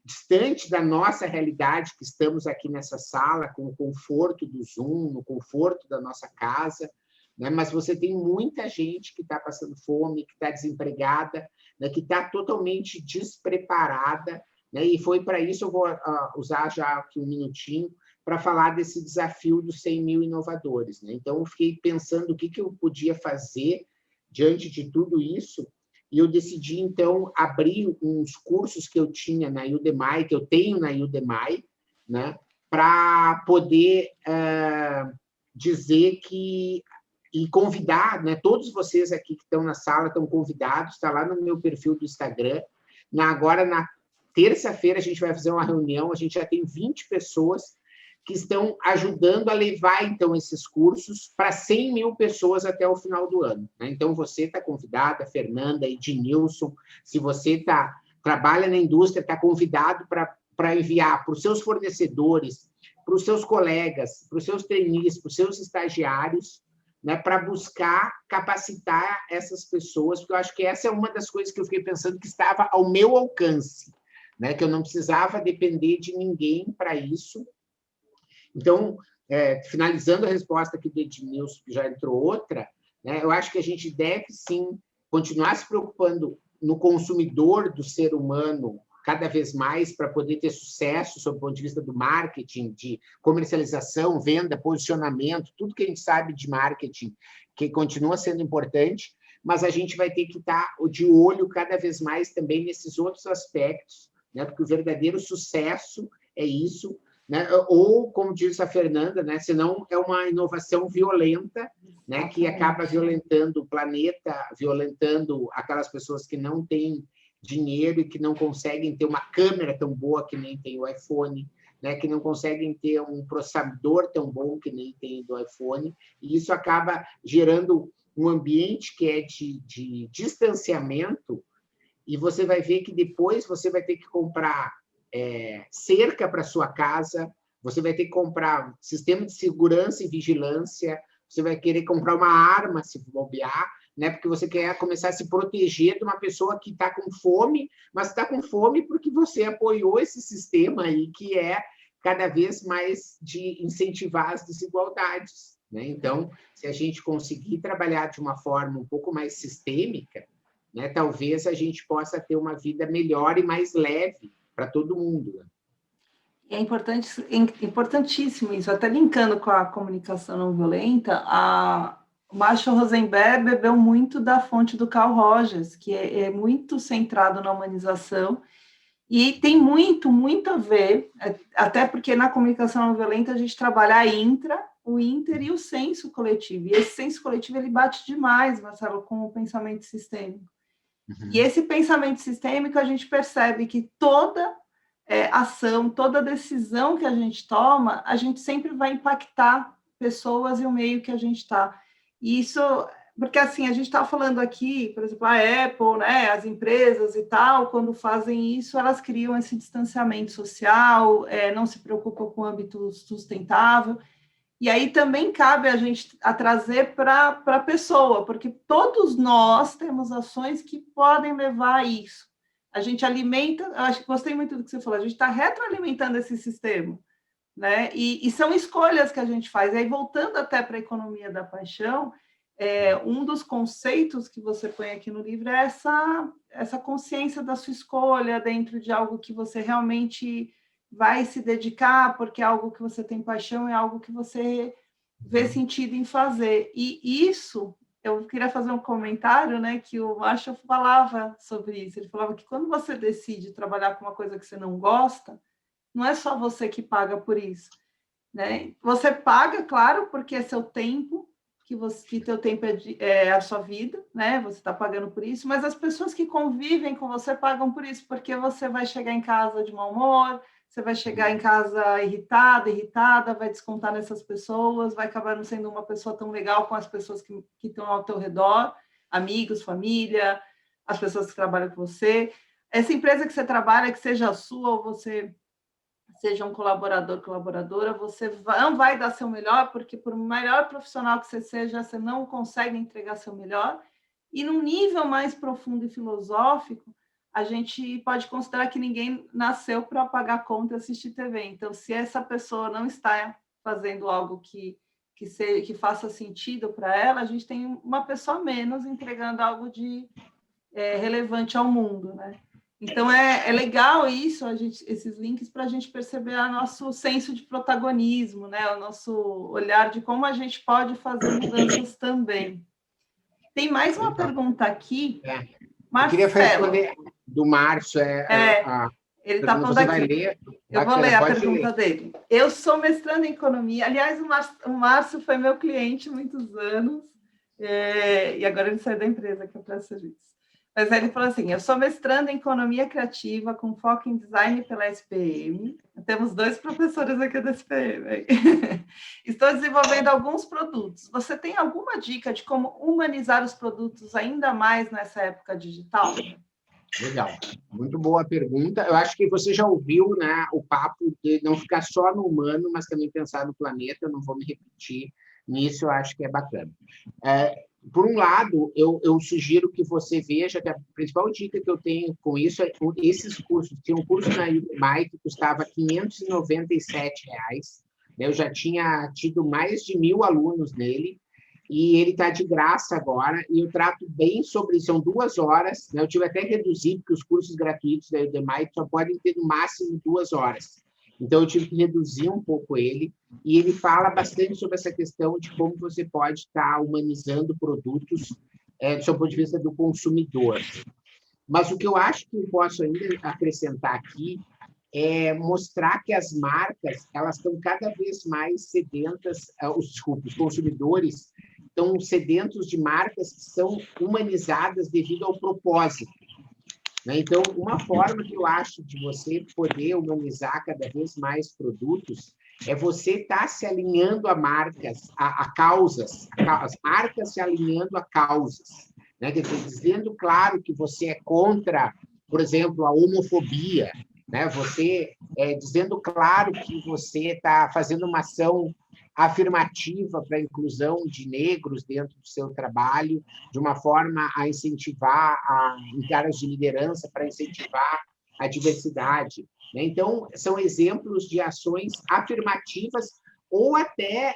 distante da nossa realidade, que estamos aqui nessa sala, com o conforto do Zoom, no conforto da nossa casa, né? Mas você tem muita gente que está passando fome, que está desempregada, né? Que está totalmente despreparada, né? E foi para isso, eu vou usar já aqui um minutinho, para falar desse desafio dos 100 mil inovadores, né? Então, eu fiquei pensando o que eu podia fazer diante de tudo isso, e eu decidi, então, abrir uns cursos que eu tinha na Udemy, que eu tenho na Udemy, né, para poder dizer que... e convidar, né, todos vocês aqui que estão na sala estão convidados, está lá no meu perfil do Instagram. Agora, na terça-feira, a gente vai fazer uma reunião, a gente já tem 20 pessoas que estão ajudando a levar, então, esses cursos para 100 mil pessoas até o final do ano, né? Então, você está convidada, Fernanda, Ednilson, se você trabalha na indústria, está convidado para enviar para os seus fornecedores, para os seus colegas, para os seus trainees, para os seus estagiários, né, para buscar capacitar essas pessoas, porque eu acho que essa é uma das coisas que eu fiquei pensando que estava ao meu alcance, né, que eu não precisava depender de ninguém para isso. Então, finalizando a resposta aqui do Ednilson, que já entrou outra, né, eu acho que a gente deve, sim, continuar se preocupando no consumidor do ser humano cada vez mais para poder ter sucesso sob o ponto de vista do marketing, de comercialização, venda, posicionamento, tudo que a gente sabe de marketing, que continua sendo importante, mas a gente vai ter que estar de olho cada vez mais também nesses outros aspectos, né, porque o verdadeiro sucesso é isso, né? Ou, como diz a Fernanda, né? Senão é uma inovação violenta, né? Que acaba violentando o planeta, violentando aquelas pessoas que não têm dinheiro e que não conseguem ter uma câmera tão boa que nem tem o iPhone, né? Que não conseguem ter um processador tão bom que nem tem do iPhone, e isso acaba gerando um ambiente que é de distanciamento, e você vai ver que depois você vai ter que comprar cerca para sua casa, você vai ter que comprar sistema de segurança e vigilância, você vai querer comprar uma arma se bobear, né? Porque você quer começar a se proteger de uma pessoa que está com fome, mas está com fome porque você apoiou esse sistema aí que é cada vez mais de incentivar as desigualdades, né? Então, se a gente conseguir trabalhar de uma forma um pouco mais sistêmica, né, talvez a gente possa ter uma vida melhor e mais leve para todo mundo, né? É importante, importantíssimo isso, até linkando com a comunicação não violenta, o Marshall Rosenberg bebeu muito da fonte do Carl Rogers, que é muito centrado na humanização, e tem muito a ver, até porque na comunicação não violenta a gente trabalha a intra, o inter e o senso coletivo, e esse senso coletivo ele bate demais, Marcelo, com o pensamento sistêmico. E esse pensamento sistêmico a gente percebe que toda ação, toda decisão que a gente toma, a gente sempre vai impactar pessoas e o meio que a gente está. E isso, porque assim, a gente está falando aqui, por exemplo, a Apple, né, as empresas e tal, quando fazem isso, elas criam esse distanciamento social, não se preocupam com o âmbito sustentável, e aí também cabe a gente a trazer para a pessoa, porque todos nós temos ações que podem levar a isso. A gente alimenta, eu acho que gostei muito do que você falou, a gente está retroalimentando esse sistema, né? E são escolhas que a gente faz. E aí, voltando até para a economia da paixão, um dos conceitos que você põe aqui no livro é essa consciência da sua escolha dentro de algo que você realmente vai se dedicar, porque é algo que você tem paixão, é algo que você vê sentido em fazer. E isso, eu queria fazer um comentário, né, que o Marshall falava sobre isso. Ele falava que quando você decide trabalhar com uma coisa que você não gosta, não é só você que paga por isso, né? Você paga, claro, porque é seu tempo, que teu tempo é a sua vida, né? Você está pagando por isso, mas as pessoas que convivem com você pagam por isso, porque você vai chegar em casa de mau humor, você vai chegar em casa irritada, vai descontar nessas pessoas, vai acabar não sendo uma pessoa tão legal com as pessoas que estão ao teu redor, amigos, família, as pessoas que trabalham com você. Essa empresa que você trabalha, que seja a sua ou você seja um colaborador, colaboradora, você não vai dar seu melhor, porque por melhor profissional que você seja, você não consegue entregar seu melhor. E num nível mais profundo e filosófico, a gente pode considerar que ninguém nasceu para pagar conta e assistir TV. Então, se essa pessoa não está fazendo algo que faça sentido para ela, a gente tem uma pessoa a menos entregando algo de relevante ao mundo, né? Então, é legal isso, esses links, para a gente perceber o nosso senso de protagonismo, né? O nosso olhar de como a gente pode fazer mudanças também. Tem mais uma pergunta aqui. Eu queria responder do Márcio. Ele está falando aqui. Ler? Eu vou ler a pergunta dele. Eu sou mestrando em economia. Aliás, o Márcio foi meu cliente há muitos anos. E agora ele saiu da empresa que eu presto serviço. Mas ele falou assim, eu sou mestrando em economia criativa com foco em design pela SPM. Temos 2 professores aqui da SPM. Estou desenvolvendo alguns produtos. Você tem alguma dica de como humanizar os produtos ainda mais nessa época digital? Legal, muito boa pergunta. Eu acho que você já ouviu, né, o papo de não ficar só no humano, mas também pensar no planeta. Eu não vou me repetir nisso, eu acho que é bacana. Por um lado, eu sugiro que você veja que a principal dica que eu tenho com isso é esses cursos. Tinha um curso na Udemy que custava R$ 597, né? Eu já tinha tido mais de 1.000 alunos nele, e ele está de graça agora, e eu trato bem sobre isso. São 2 horas, né? Eu tive até reduzido, porque os cursos gratuitos da Udemy só podem ter no máximo 2 horas. Então, eu tive que reduzir um pouco ele, e ele fala bastante sobre essa questão de como você pode estar humanizando produtos do seu ponto de vista do consumidor. Mas o que eu acho que eu posso ainda acrescentar aqui é mostrar que as marcas elas estão cada vez mais sedentas, os consumidores estão sedentos de marcas que são humanizadas devido ao propósito. Então, uma forma que eu acho de você poder humanizar cada vez mais produtos é você estar se alinhando a marcas, a causas, as marcas se alinhando a causas, né? Quer dizer, dizendo claro que você é contra, por exemplo, a homofobia, né? Você dizendo claro que você está fazendo uma ação afirmativa para a inclusão de negros dentro do seu trabalho, de uma forma a incentivar, em caras de liderança, para incentivar a diversidade. Né? Então, são exemplos de ações afirmativas ou até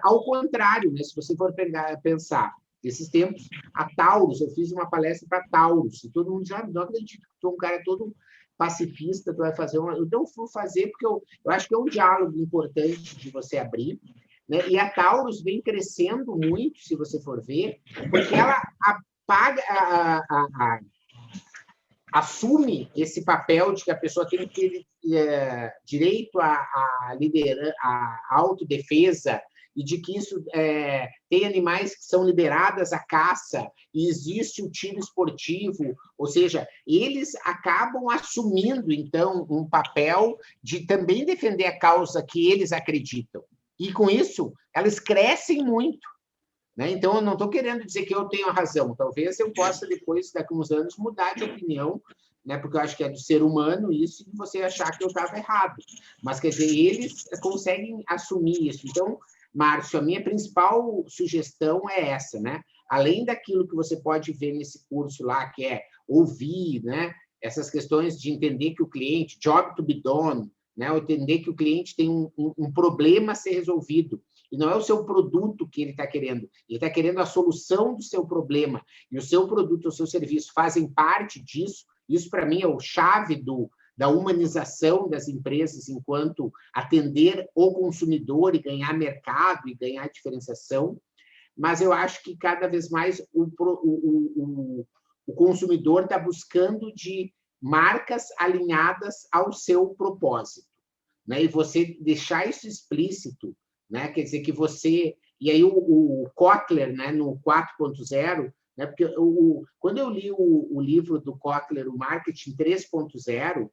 ao contrário, né? Se você for pensar. Esses tempos, a Taurus, eu fiz uma palestra para Taurus, e todo mundo já não acredita que tu é um cara todo pacifista, tu vai fazer uma... Eu não fui fazer porque eu acho que é um diálogo importante de você abrir, né? E a Taurus vem crescendo muito, se você for ver, porque ela apaga, assume esse papel de que a pessoa tem que ter direito à liderança, à autodefesa, e de que isso tem animais que são liberadas à caça, e existe o tiro esportivo, ou seja, eles acabam assumindo, então, um papel de também defender a causa que eles acreditam. E, com isso, elas crescem muito. Né? Então, eu não estou querendo dizer que eu tenho a razão. Talvez eu possa, depois, daqui a uns anos, mudar de opinião, né? Porque eu acho que é do ser humano isso, e você achar que eu estava errado. Mas, quer dizer, eles conseguem assumir isso. Então, Márcio, a minha principal sugestão é essa, né? Além daquilo que você pode ver nesse curso lá, que é ouvir, né? Essas questões de entender que o cliente, job to be done, né? Entender que o cliente tem um problema a ser resolvido, e não é o seu produto que ele está querendo, ele está querendo a solução do seu problema, e o seu produto ou o seu serviço fazem parte disso. Isso, para mim, é o chave da humanização das empresas enquanto atender o consumidor e ganhar mercado e ganhar diferenciação. Mas eu acho que cada vez mais o consumidor está buscando de marcas alinhadas ao seu propósito, né? E você deixar isso explícito, né? Quer dizer que você... E aí o Kotler, né, no 4.0, né, porque quando eu li o livro do Kotler, o Marketing 3.0,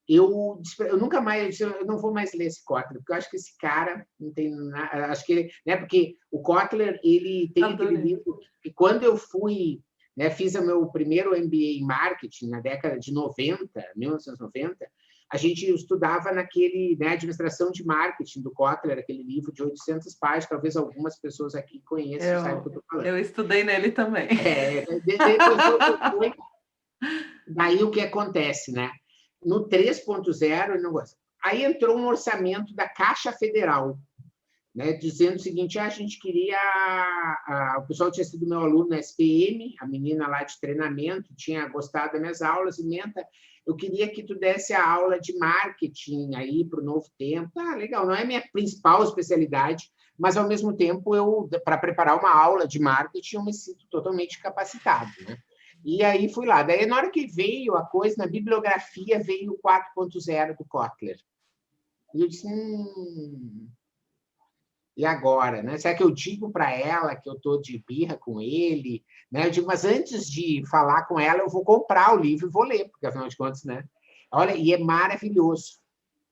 eu nunca mais, eu não vou mais ler esse Kotler, porque eu acho que esse cara não tem nada, acho que, né, porque o Kotler, ele tem aquele livro que quando eu fui, né, fiz o meu primeiro MBA em marketing na década de 1990, a gente estudava naquele, né, Administração de Marketing do Kotler, aquele livro de 800 páginas, talvez algumas pessoas aqui conheçam, sabem o que eu estou falando. Eu estudei nele também. Depois daí o que acontece, né? No 3.0, aí entrou um orçamento da Caixa Federal, né, dizendo o seguinte: a gente queria... o pessoal tinha sido meu aluno na SPM, a menina lá de treinamento, tinha gostado das minhas aulas, e Menta, eu queria que tu desse a aula de marketing aí para o novo tempo. Legal, não é minha principal especialidade, mas, ao mesmo tempo, para preparar uma aula de marketing, eu me sinto totalmente capacitado, né? E aí fui lá. Daí, na hora que veio a coisa, na bibliografia, veio o 4.0 do Kotler. E eu disse, e agora, né? Será que eu digo para ela que eu estou de birra com ele? Né? Eu digo, mas antes de falar com ela, eu vou comprar o livro e vou ler, porque, afinal de contas, né? Olha, e é maravilhoso.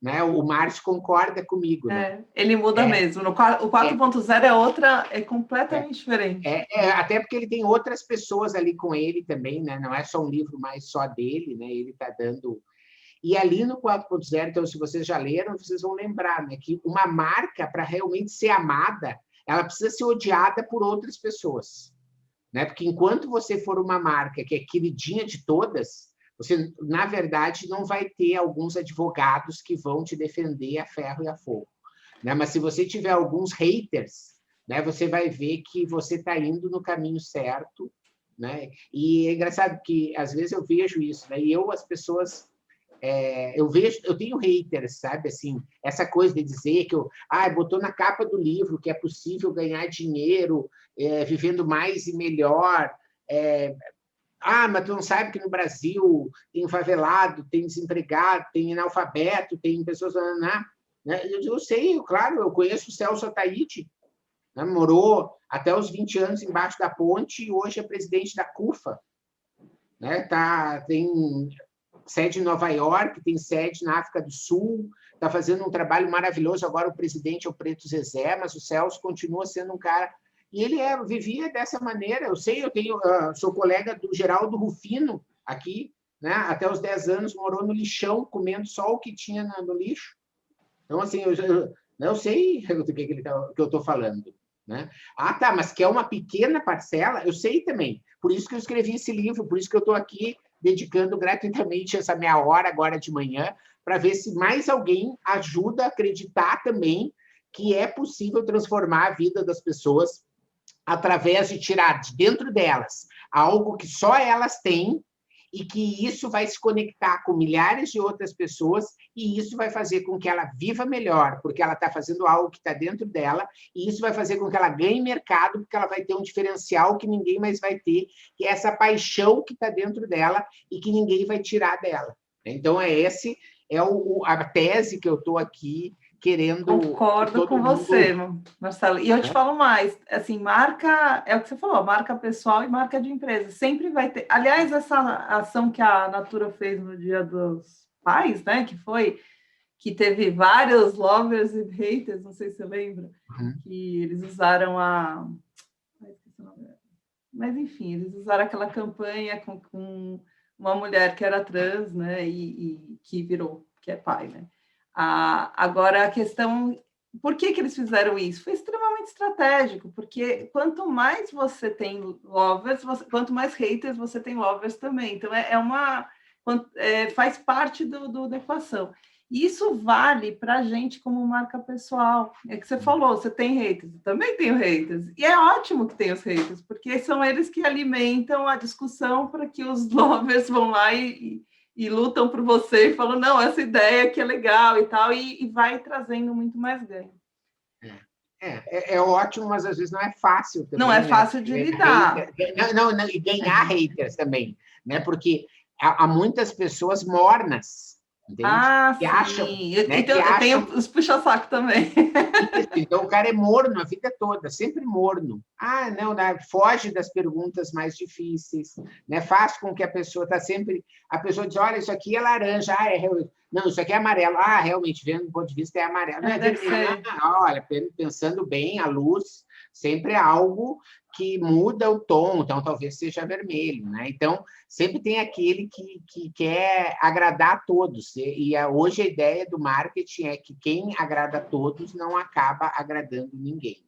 Né? O Márcio concorda comigo, né? Ele muda mesmo. O 4.0 é completamente diferente. Até porque ele tem outras pessoas ali com ele também, né? Não é só um livro mais só dele, né? Ele está dando... E ali no 4.0, então, se vocês já leram, vocês vão lembrar, né, que uma marca, para realmente ser amada, ela precisa ser odiada por outras pessoas. Né? Porque enquanto você for uma marca que é queridinha de todas, você, na verdade, não vai ter alguns advogados que vão te defender a ferro e a fogo. Né? Mas se você tiver alguns haters, né, você vai ver que você está indo no caminho certo. Né? E é engraçado que, às vezes, eu vejo isso, né? E as pessoas... eu tenho haters, sabe? Assim, essa coisa de dizer que botou na capa do livro que é possível ganhar dinheiro vivendo mais e melhor. Mas tu não sabe que no Brasil tem favelado, tem desempregado, tem analfabeto, tem pessoas... Né? Eu sei, claro, eu conheço o Celso Ataíde, né? Morou até os 20 anos embaixo da ponte e hoje é presidente da CUFA. Né? Tem sede em Nova York, tem sede na África do Sul, está fazendo um trabalho maravilhoso. Agora o presidente é o Preto Zezé, mas o Celso continua sendo um cara... E ele vivia dessa maneira. Eu sei, sou colega do Geraldo Rufino aqui, né? Até os 10 anos morou no lixão, comendo só o que tinha no lixo. Então, assim, Eu sei do que eu estou falando. Né? Ah, tá, mas que é uma pequena parcela, eu sei também. Por isso que eu escrevi esse livro, por isso que eu estou aqui dedicando gratuitamente essa meia hora agora de manhã, para ver se mais alguém ajuda a acreditar também que é possível transformar a vida das pessoas através de tirar de dentro delas algo que só elas têm e que isso vai se conectar com milhares de outras pessoas e isso vai fazer com que ela viva melhor, porque ela está fazendo algo que está dentro dela, e isso vai fazer com que ela ganhe mercado, porque ela vai ter um diferencial que ninguém mais vai ter, que é essa paixão que está dentro dela e que ninguém vai tirar dela. Então, a tese que eu estou aqui querendo... Concordo com você, Marcelo. E eu te falo mais, assim, marca, é o que você falou, marca pessoal e marca de empresa. Sempre vai ter... Aliás, essa ação que a Natura fez no Dia dos Pais, né, que teve vários lovers e haters, não sei se você lembra, que eles usaram Mas, enfim, eles usaram aquela campanha com uma mulher que era trans, né, e que que é pai, né? Agora, a questão... Por que eles fizeram isso? Foi extremamente estratégico, porque quanto mais você tem lovers, quanto mais haters você tem lovers também. Então, faz parte da equação. E isso vale para a gente como marca pessoal. É que você falou, você tem haters, eu também tenho haters. E é ótimo que tenha os haters, porque são eles que alimentam a discussão para que os lovers vão lá e lutam por você e falam, não, essa ideia aqui é legal e tal, e vai trazendo muito mais ganho. É ótimo, mas às vezes não é fácil também. Não é fácil, né, de lidar. E ganhar haters também, né? Porque há muitas pessoas mornas, entende? Que acham, né? Então, tem os puxa-saco também. Então, o cara é morno a vida toda, sempre morno. Não, foge das perguntas mais difíceis, né? Faz com que a pessoa está sempre... A pessoa diz, olha, isso aqui é laranja, não, isso aqui é amarelo. Realmente, vendo do ponto de vista, é amarelo. Não, é vermelho. Olha, pensando bem, a luz sempre é algo que muda o tom, então talvez seja vermelho, né? Então, sempre tem aquele que quer agradar a todos. E hoje a ideia do marketing é que quem agrada a todos não acaba agradando ninguém.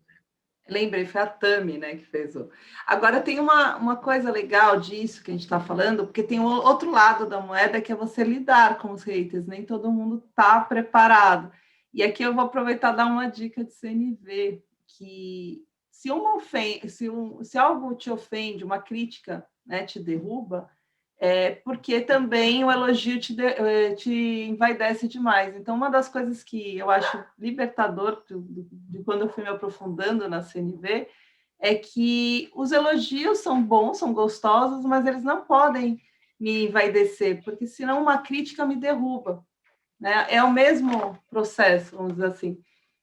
Lembrei, foi a Tami, né, que fez o... Agora, tem uma coisa legal disso que a gente está falando, porque tem o outro lado da moeda, que é você lidar com os haters. Nem todo mundo está preparado. E aqui eu vou aproveitar e dar uma dica de CNV, que se algo te ofende, uma crítica, né, te derruba, porque também o elogio te envaidece demais. Então, uma das coisas que eu acho libertador de quando eu fui me aprofundando na CNV é que os elogios são bons, são gostosos, mas eles não podem me envaidecer, porque senão uma crítica me derruba, né? É o mesmo processo, vamos dizer assim.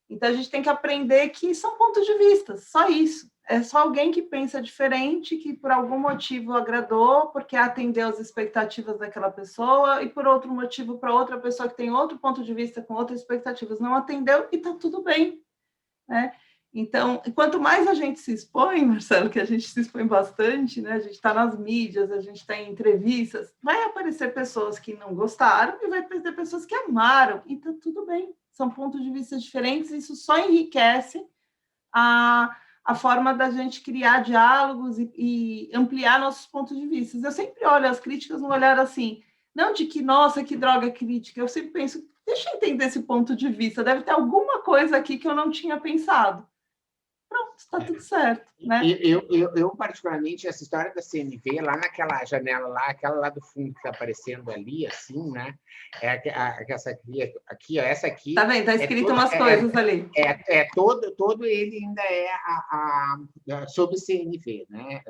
Então, a gente tem que aprender que são pontos de vista, só isso. É só alguém que pensa diferente, que por algum motivo agradou, porque atendeu às expectativas daquela pessoa, e por outro motivo, para outra pessoa que tem outro ponto de vista, com outras expectativas, não atendeu, e está tudo bem, né? Então, quanto mais a gente se expõe, Marcelo, que a gente se expõe bastante, né? A gente está nas mídias, a gente está em entrevistas, vai aparecer pessoas que não gostaram e vai aparecer pessoas que amaram, e está tudo bem. São pontos de vista diferentes, isso só enriquece a forma da gente criar diálogos e ampliar nossos pontos de vista. Eu sempre olho as críticas num olhar assim, não de que, nossa, que droga crítica, eu sempre penso, deixa eu entender esse ponto de vista, deve ter alguma coisa aqui que eu não tinha pensado. Pronto, está tudo certo, né? Eu, particularmente, essa história da CNV, lá naquela janela lá, aquela lá do fundo que está aparecendo ali, assim, né? Essa aqui, ó, essa aqui... Tá vendo? Está escrito umas coisas ali. Todo ele ainda é sobre CNV, né?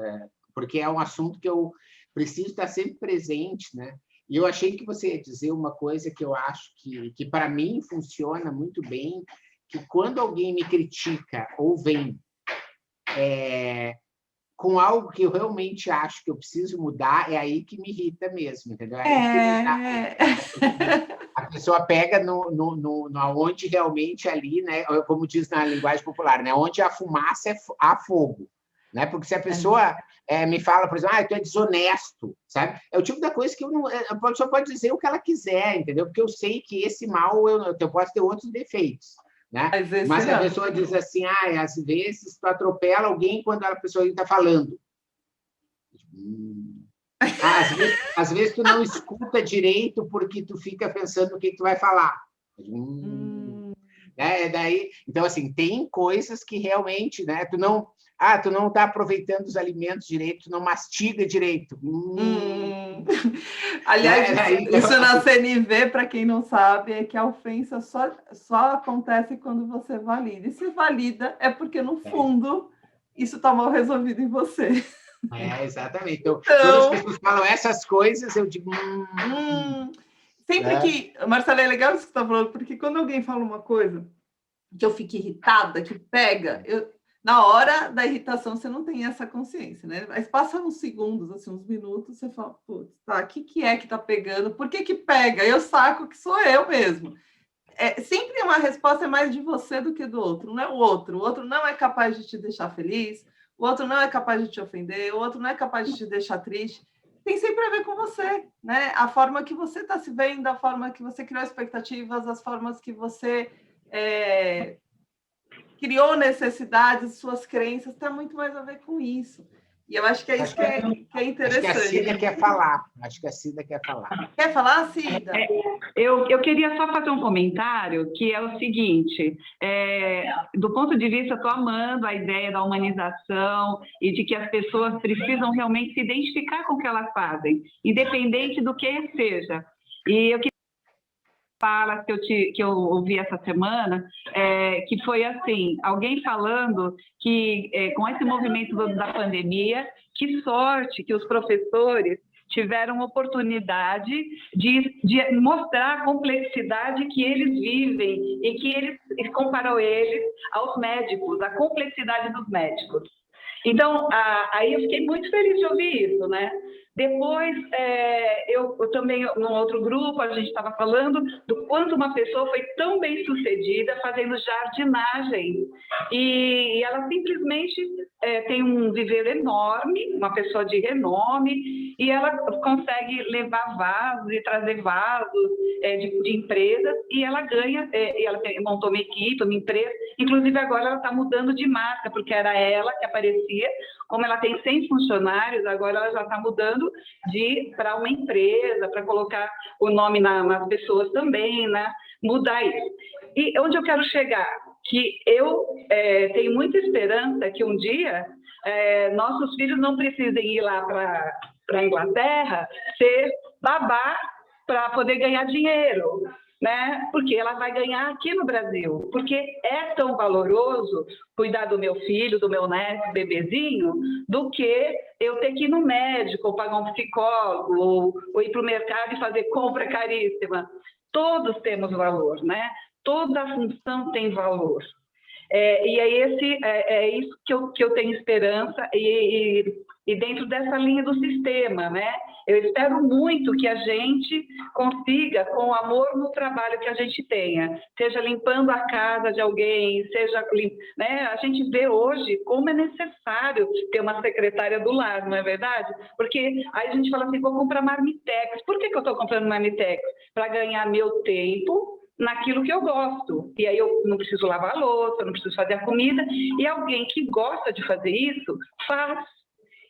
Porque é um assunto que eu preciso estar sempre presente, né? E eu achei que você ia dizer uma coisa que eu acho que para mim, funciona muito bem, que quando alguém me critica ou vem com algo que eu realmente acho que eu preciso mudar, é aí que me irrita mesmo, entendeu? A pessoa pega onde realmente ali, né? Como diz na linguagem popular, né? Onde há fumaça, há fogo. Né? Porque se a pessoa me fala, por exemplo, tu é desonesto, sabe? É o tipo da coisa que a pessoa pode dizer o que ela quiser, entendeu? Porque eu sei que esse mal, eu posso ter outros defeitos, né? Mas a pessoa diz assim, às vezes tu atropela alguém quando a pessoa está falando. Às vezes tu não escuta direito porque tu fica pensando no que tu vai falar. Daí, então, assim, tem coisas que realmente, né? Tu não está aproveitando os alimentos direito, tu não mastiga direito. Aliás, então, isso na assim, CNV, para quem não sabe, é que a ofensa só acontece quando você valida. E se valida, é porque, no fundo, isso está mal resolvido em você. Exatamente. Então, quando as pessoas falam essas coisas, eu digo... Sempre que... Marcelo, é legal isso que você está falando, porque quando alguém fala uma coisa que eu fico irritada, que pega, na hora da irritação você não tem essa consciência, né? Mas passa uns segundos, assim, uns minutos, você fala, putz, tá, o que é que tá pegando? Por que pega? Eu saco que sou eu mesmo. Sempre uma resposta é mais de você do que do outro, não é o outro. O outro não é capaz de te deixar feliz, o outro não é capaz de te ofender, o outro não é capaz de te deixar triste. Tem sempre a ver com você, né? A forma que você está se vendo, a forma que você criou expectativas, as formas que você criou necessidades, suas crenças, está muito mais a ver com isso. E eu acho que é isso que é interessante. Acho que a Cida quer falar. Quer falar, Cida? Eu queria só fazer um comentário, que é o seguinte, do ponto de vista, estou amando a ideia da humanização e de que as pessoas precisam realmente se identificar com o que elas fazem, independente do que seja. E eu queria fala que eu ouvi essa semana, que foi assim, alguém falando que com esse movimento da pandemia, que sorte que os professores tiveram oportunidade de mostrar a complexidade que eles vivem e que eles comparou eles aos médicos, a complexidade dos médicos. Então, aí eu fiquei muito feliz de ouvir isso, né? Depois, eu também, num outro grupo, a gente estava falando do quanto uma pessoa foi tão bem sucedida fazendo jardinagem. E ela simplesmente tem um viveiro enorme, uma pessoa de renome, e ela consegue levar vasos e trazer vasos de empresas, e ela ganha, e ela montou uma equipe, uma empresa. Inclusive, agora ela está mudando de marca, porque era ela que aparecia. Como ela tem 100 funcionários, agora ela já está mudando para uma empresa, para colocar o nome nas pessoas também, né? Mudar isso. E onde eu quero chegar? Que eu tenho muita esperança que um dia nossos filhos não precisem ir lá para a Inglaterra ser babá para poder ganhar dinheiro, né? Porque ela vai ganhar aqui no Brasil, porque é tão valoroso cuidar do meu filho, do meu neto, bebezinho, do que eu ter que ir no médico, ou pagar um psicólogo, ou ir para o mercado e fazer compra caríssima. Todos temos valor, né? Toda função tem valor. E é isso que eu tenho esperança, e dentro dessa linha do sistema, né? Eu espero muito que a gente consiga, com amor no trabalho que a gente tenha, seja limpando a casa de alguém, seja, né? A gente vê hoje como é necessário ter uma secretária do lar, não é verdade? Porque aí a gente fala assim, vou comprar marmitex. Por que eu estou comprando marmitex? Para ganhar meu tempo naquilo que eu gosto. E aí eu não preciso lavar a louça, não preciso fazer a comida, e alguém que gosta de fazer isso, faz.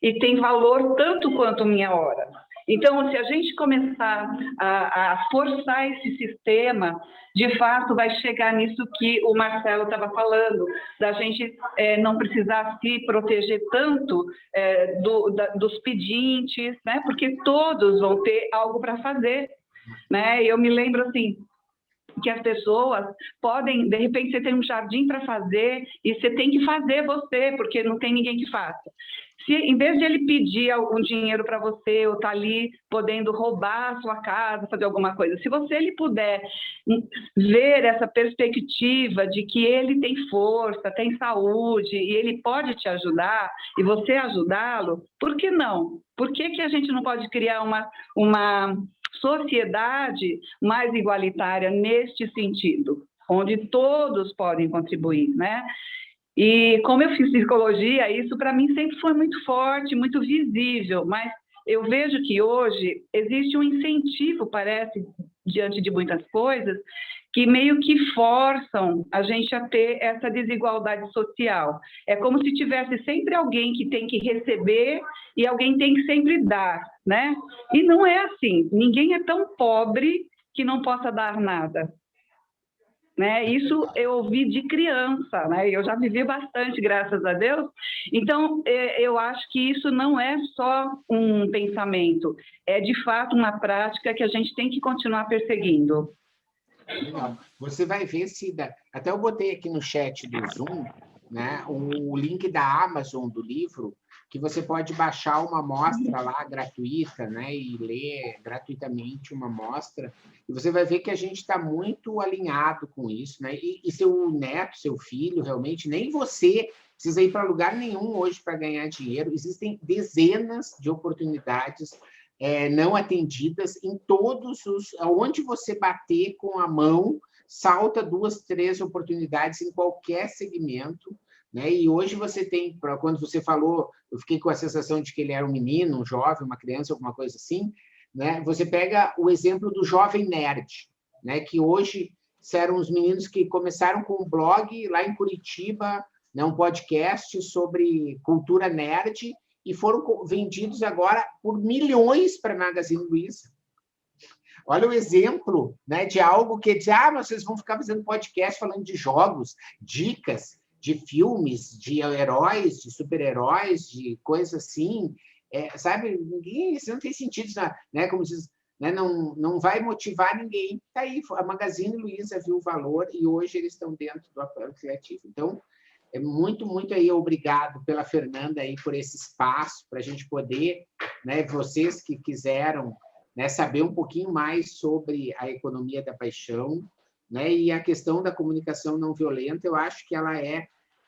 E tem valor tanto quanto minha hora. Então, se a gente começar a forçar esse sistema, de fato vai chegar nisso que o Marcelo estava falando, da gente não precisar se proteger tanto dos pedintes, né? Porque todos vão ter algo para fazer, né? Eu me lembro assim, que as pessoas podem, de repente você tem um jardim para fazer e você tem que fazer você, porque não tem ninguém que faça. Se, em vez de ele pedir algum dinheiro para você, ou tá ali podendo roubar a sua casa, fazer alguma coisa, se ele puder ver essa perspectiva de que ele tem força, tem saúde, e ele pode te ajudar, e você ajudá-lo, por que não? Por que a gente não pode criar uma sociedade mais igualitária neste sentido, onde todos podem contribuir, né? E como eu fiz psicologia, isso para mim sempre foi muito forte, muito visível, mas eu vejo que hoje existe um incentivo, parece, diante de muitas coisas, que meio que forçam a gente a ter essa desigualdade social. É como se tivesse sempre alguém que tem que receber e alguém tem que sempre dar, né? E não é assim. Ninguém é tão pobre que não possa dar nada. Né? Isso eu ouvi de criança, né? Eu já vivi bastante, graças a Deus. Então, eu acho que isso não é só um pensamento, é de fato uma prática que a gente tem que continuar perseguindo. Legal. Você vai ver se até eu botei aqui no chat do Zoom, né, o link da Amazon do livro, que você pode baixar uma amostra lá gratuita, né, e ler gratuitamente uma amostra. E você vai ver que a gente está muito alinhado com isso, né? E seu neto, seu filho, realmente, nem você precisa ir para lugar nenhum hoje para ganhar dinheiro. Existem dezenas de oportunidades não atendidas em todos os... Onde você bater com a mão, salta 2, 3 oportunidades em qualquer segmento, né? E hoje você tem, quando você falou, eu fiquei com a sensação de que ele era um menino, um jovem, uma criança, alguma coisa assim, né? Você pega o exemplo do Jovem Nerd, né? Que hoje eram os meninos que começaram com um blog lá em Curitiba, né? Um podcast sobre cultura nerd, e foram vendidos agora por milhões para a Magazine Luiza. Olha o exemplo, né, de algo que diz, vocês vão ficar fazendo podcast falando de jogos, dicas de filmes, de heróis, de super-heróis, de coisas assim, sabe? Isso não tem sentido, né? Como diz, né? Não vai motivar ninguém. Tá aí, a Magazine Luiza viu o valor e hoje eles estão dentro do Apoio Criativo. Então, muito, muito aí obrigado pela Fernanda aí por esse espaço para a gente poder, né? Vocês que quiseram, né, saber um pouquinho mais sobre a economia da paixão, né? E a questão da comunicação não violenta, eu acho que ela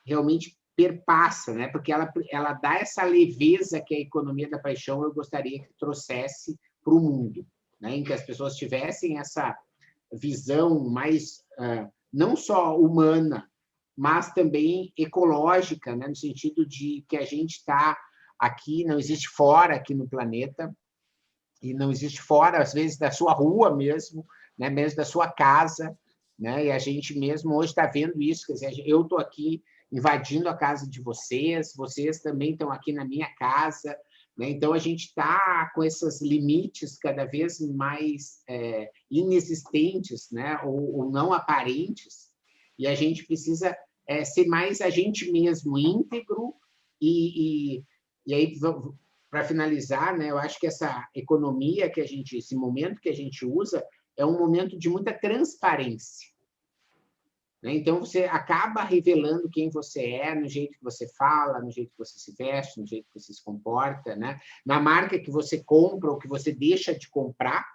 realmente perpassa, né? Porque ela dá essa leveza que a economia da paixão eu gostaria que trouxesse para o mundo, né? Em que as pessoas tivessem essa visão mais não só humana, mas também ecológica, né? No sentido de que a gente está aqui, não existe fora aqui no planeta, e não existe fora, às vezes, da sua rua mesmo, né? Mesmo da sua casa, né? E a gente mesmo hoje está vendo isso, quer dizer, eu estou aqui invadindo a casa de vocês, vocês também estão aqui na minha casa, né? Então, a gente está com esses limites cada vez mais inexistentes, né? Ou não aparentes, e a gente precisa ser mais a gente mesmo, íntegro, e aí, para finalizar, né, eu acho que essa economia que esse momento que a gente usa, é um momento de muita transparência, né? Então, você acaba revelando quem você é, no jeito que você fala, no jeito que você se veste, no jeito que você se comporta, né? Na marca que você compra ou que você deixa de comprar,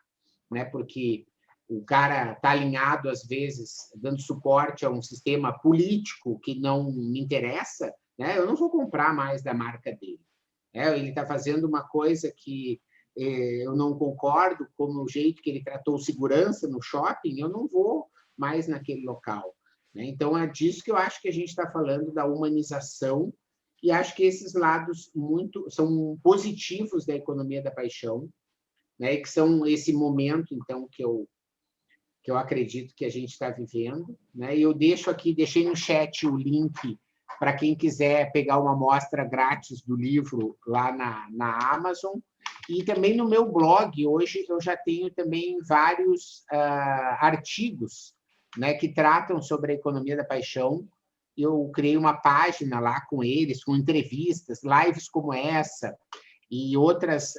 né? Porque o cara está alinhado, às vezes, dando suporte a um sistema político que não me interessa, né? Eu não vou comprar mais da marca dele. Ele está fazendo uma coisa que eu não concordo, como o jeito que ele tratou segurança no shopping, eu não vou mais naquele local, né? Então, é disso que eu acho que a gente está falando, da humanização, e acho que esses lados são positivos da economia da paixão, né? Que são esse momento, então, que eu acredito que a gente está vivendo, né? E eu deixei no chat o link para quem quiser pegar uma amostra grátis do livro lá na Amazon. E também no meu blog, hoje, eu já tenho também vários artigos, né, que tratam sobre a economia da paixão. Eu criei uma página lá com eles, com entrevistas, lives como essa, e outras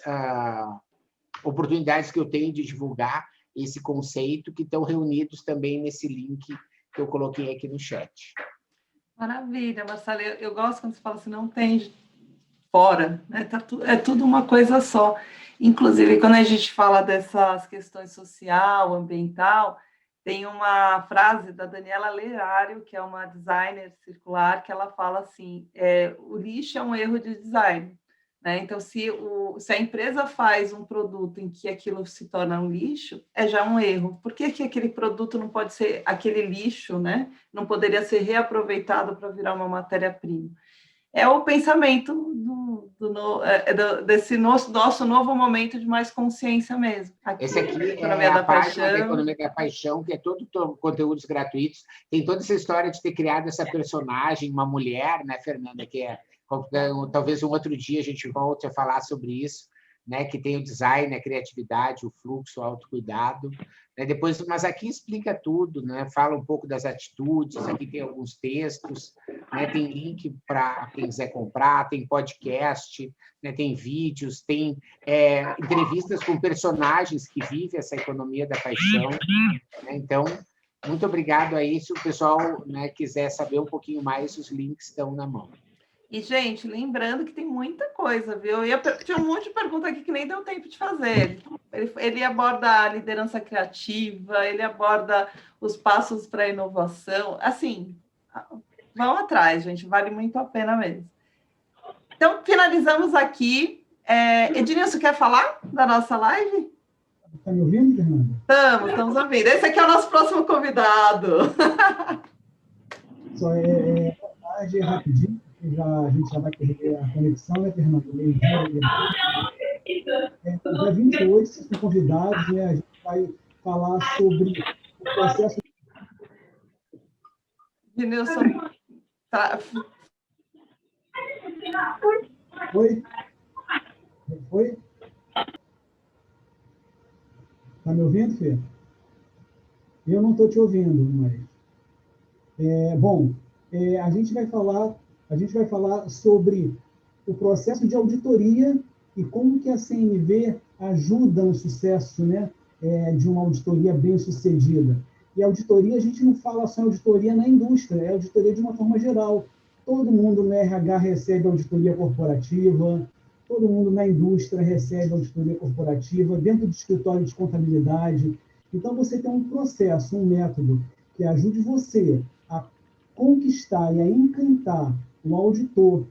oportunidades que eu tenho de divulgar esse conceito, que estão reunidos também nesse link que eu coloquei aqui no chat. Maravilha, Marcela. Eu gosto quando você fala assim, não tem fora, né? É tudo uma coisa só. Inclusive, quando a gente fala dessas questões social, ambiental, tem uma frase da Daniela Lerário, que é uma designer circular, que ela fala assim, o lixo é um erro de design, né? Então, se a empresa faz um produto em que aquilo se torna um lixo, é já um erro. Por que aquele produto não pode ser, aquele lixo, né? Não poderia ser reaproveitado para virar uma matéria-prima? é o pensamento desse nosso novo momento de mais consciência mesmo. Esse aqui é a página da Economia da Paixão, que é todo conteúdos gratuitos. Tem toda essa história de ter criado essa personagem, uma mulher, né, Fernanda, que talvez um outro dia a gente volte a falar sobre isso, né, que tem o design, a criatividade, o fluxo, o autocuidado. Né, depois, mas aqui explica tudo, né, fala um pouco das atitudes, aqui tem alguns textos, né, tem link para quem quiser comprar, tem podcast, né, tem vídeos, tem entrevistas com personagens que vivem essa economia da paixão. Né, então, muito obrigado aí. Se o pessoal, né, quiser saber um pouquinho mais, os links estão na mão. E, gente, lembrando que tem muita coisa, viu? Tinha um monte de pergunta aqui que nem deu tempo de fazer. Ele aborda a liderança criativa, ele aborda os passos para a inovação. Assim, vão atrás, gente, vale muito a pena mesmo. Então, finalizamos aqui. Ednilson, quer falar da nossa live? Está me ouvindo, Fernanda? Estamos ouvindo. Esse aqui é o nosso próximo convidado. Só boa tarde, rapidinho. A gente já vai perder a conexão, né, Fernando? Dia 28, vocês estão convidados, né? A gente vai falar sobre o processo. Ednilson. Oi? Oi? Está me ouvindo, Fê? Eu não estou te ouvindo, mas... a gente vai falar sobre o processo de auditoria e como que a CNV ajuda no sucesso, né, de uma auditoria bem-sucedida. E auditoria, a gente não fala só auditoria na indústria, é auditoria de uma forma geral. Todo mundo no RH recebe auditoria corporativa, todo mundo na indústria recebe auditoria corporativa, dentro do escritório de contabilidade. Então, você tem um processo, um método que ajude você a conquistar e a encantar o auditor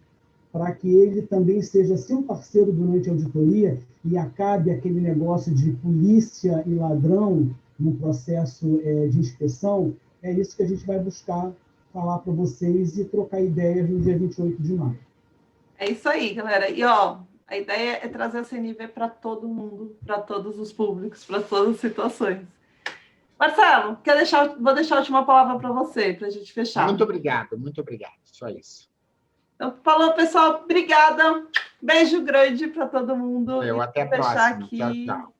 para que ele também seja seu parceiro durante a auditoria e acabe aquele negócio de polícia e ladrão no processo de inspeção. É isso que a gente vai buscar falar para vocês e trocar ideias no dia 28 de maio. É isso aí, galera. E, a ideia é trazer a CNV para todo mundo, para todos os públicos, para todas as situações. Marcelo, vou deixar a última palavra para você, para a gente fechar. Muito obrigado. Só isso. Então, falou, pessoal. Obrigada. Beijo grande para todo mundo. Até a próxima. Aqui. Tchau, tchau.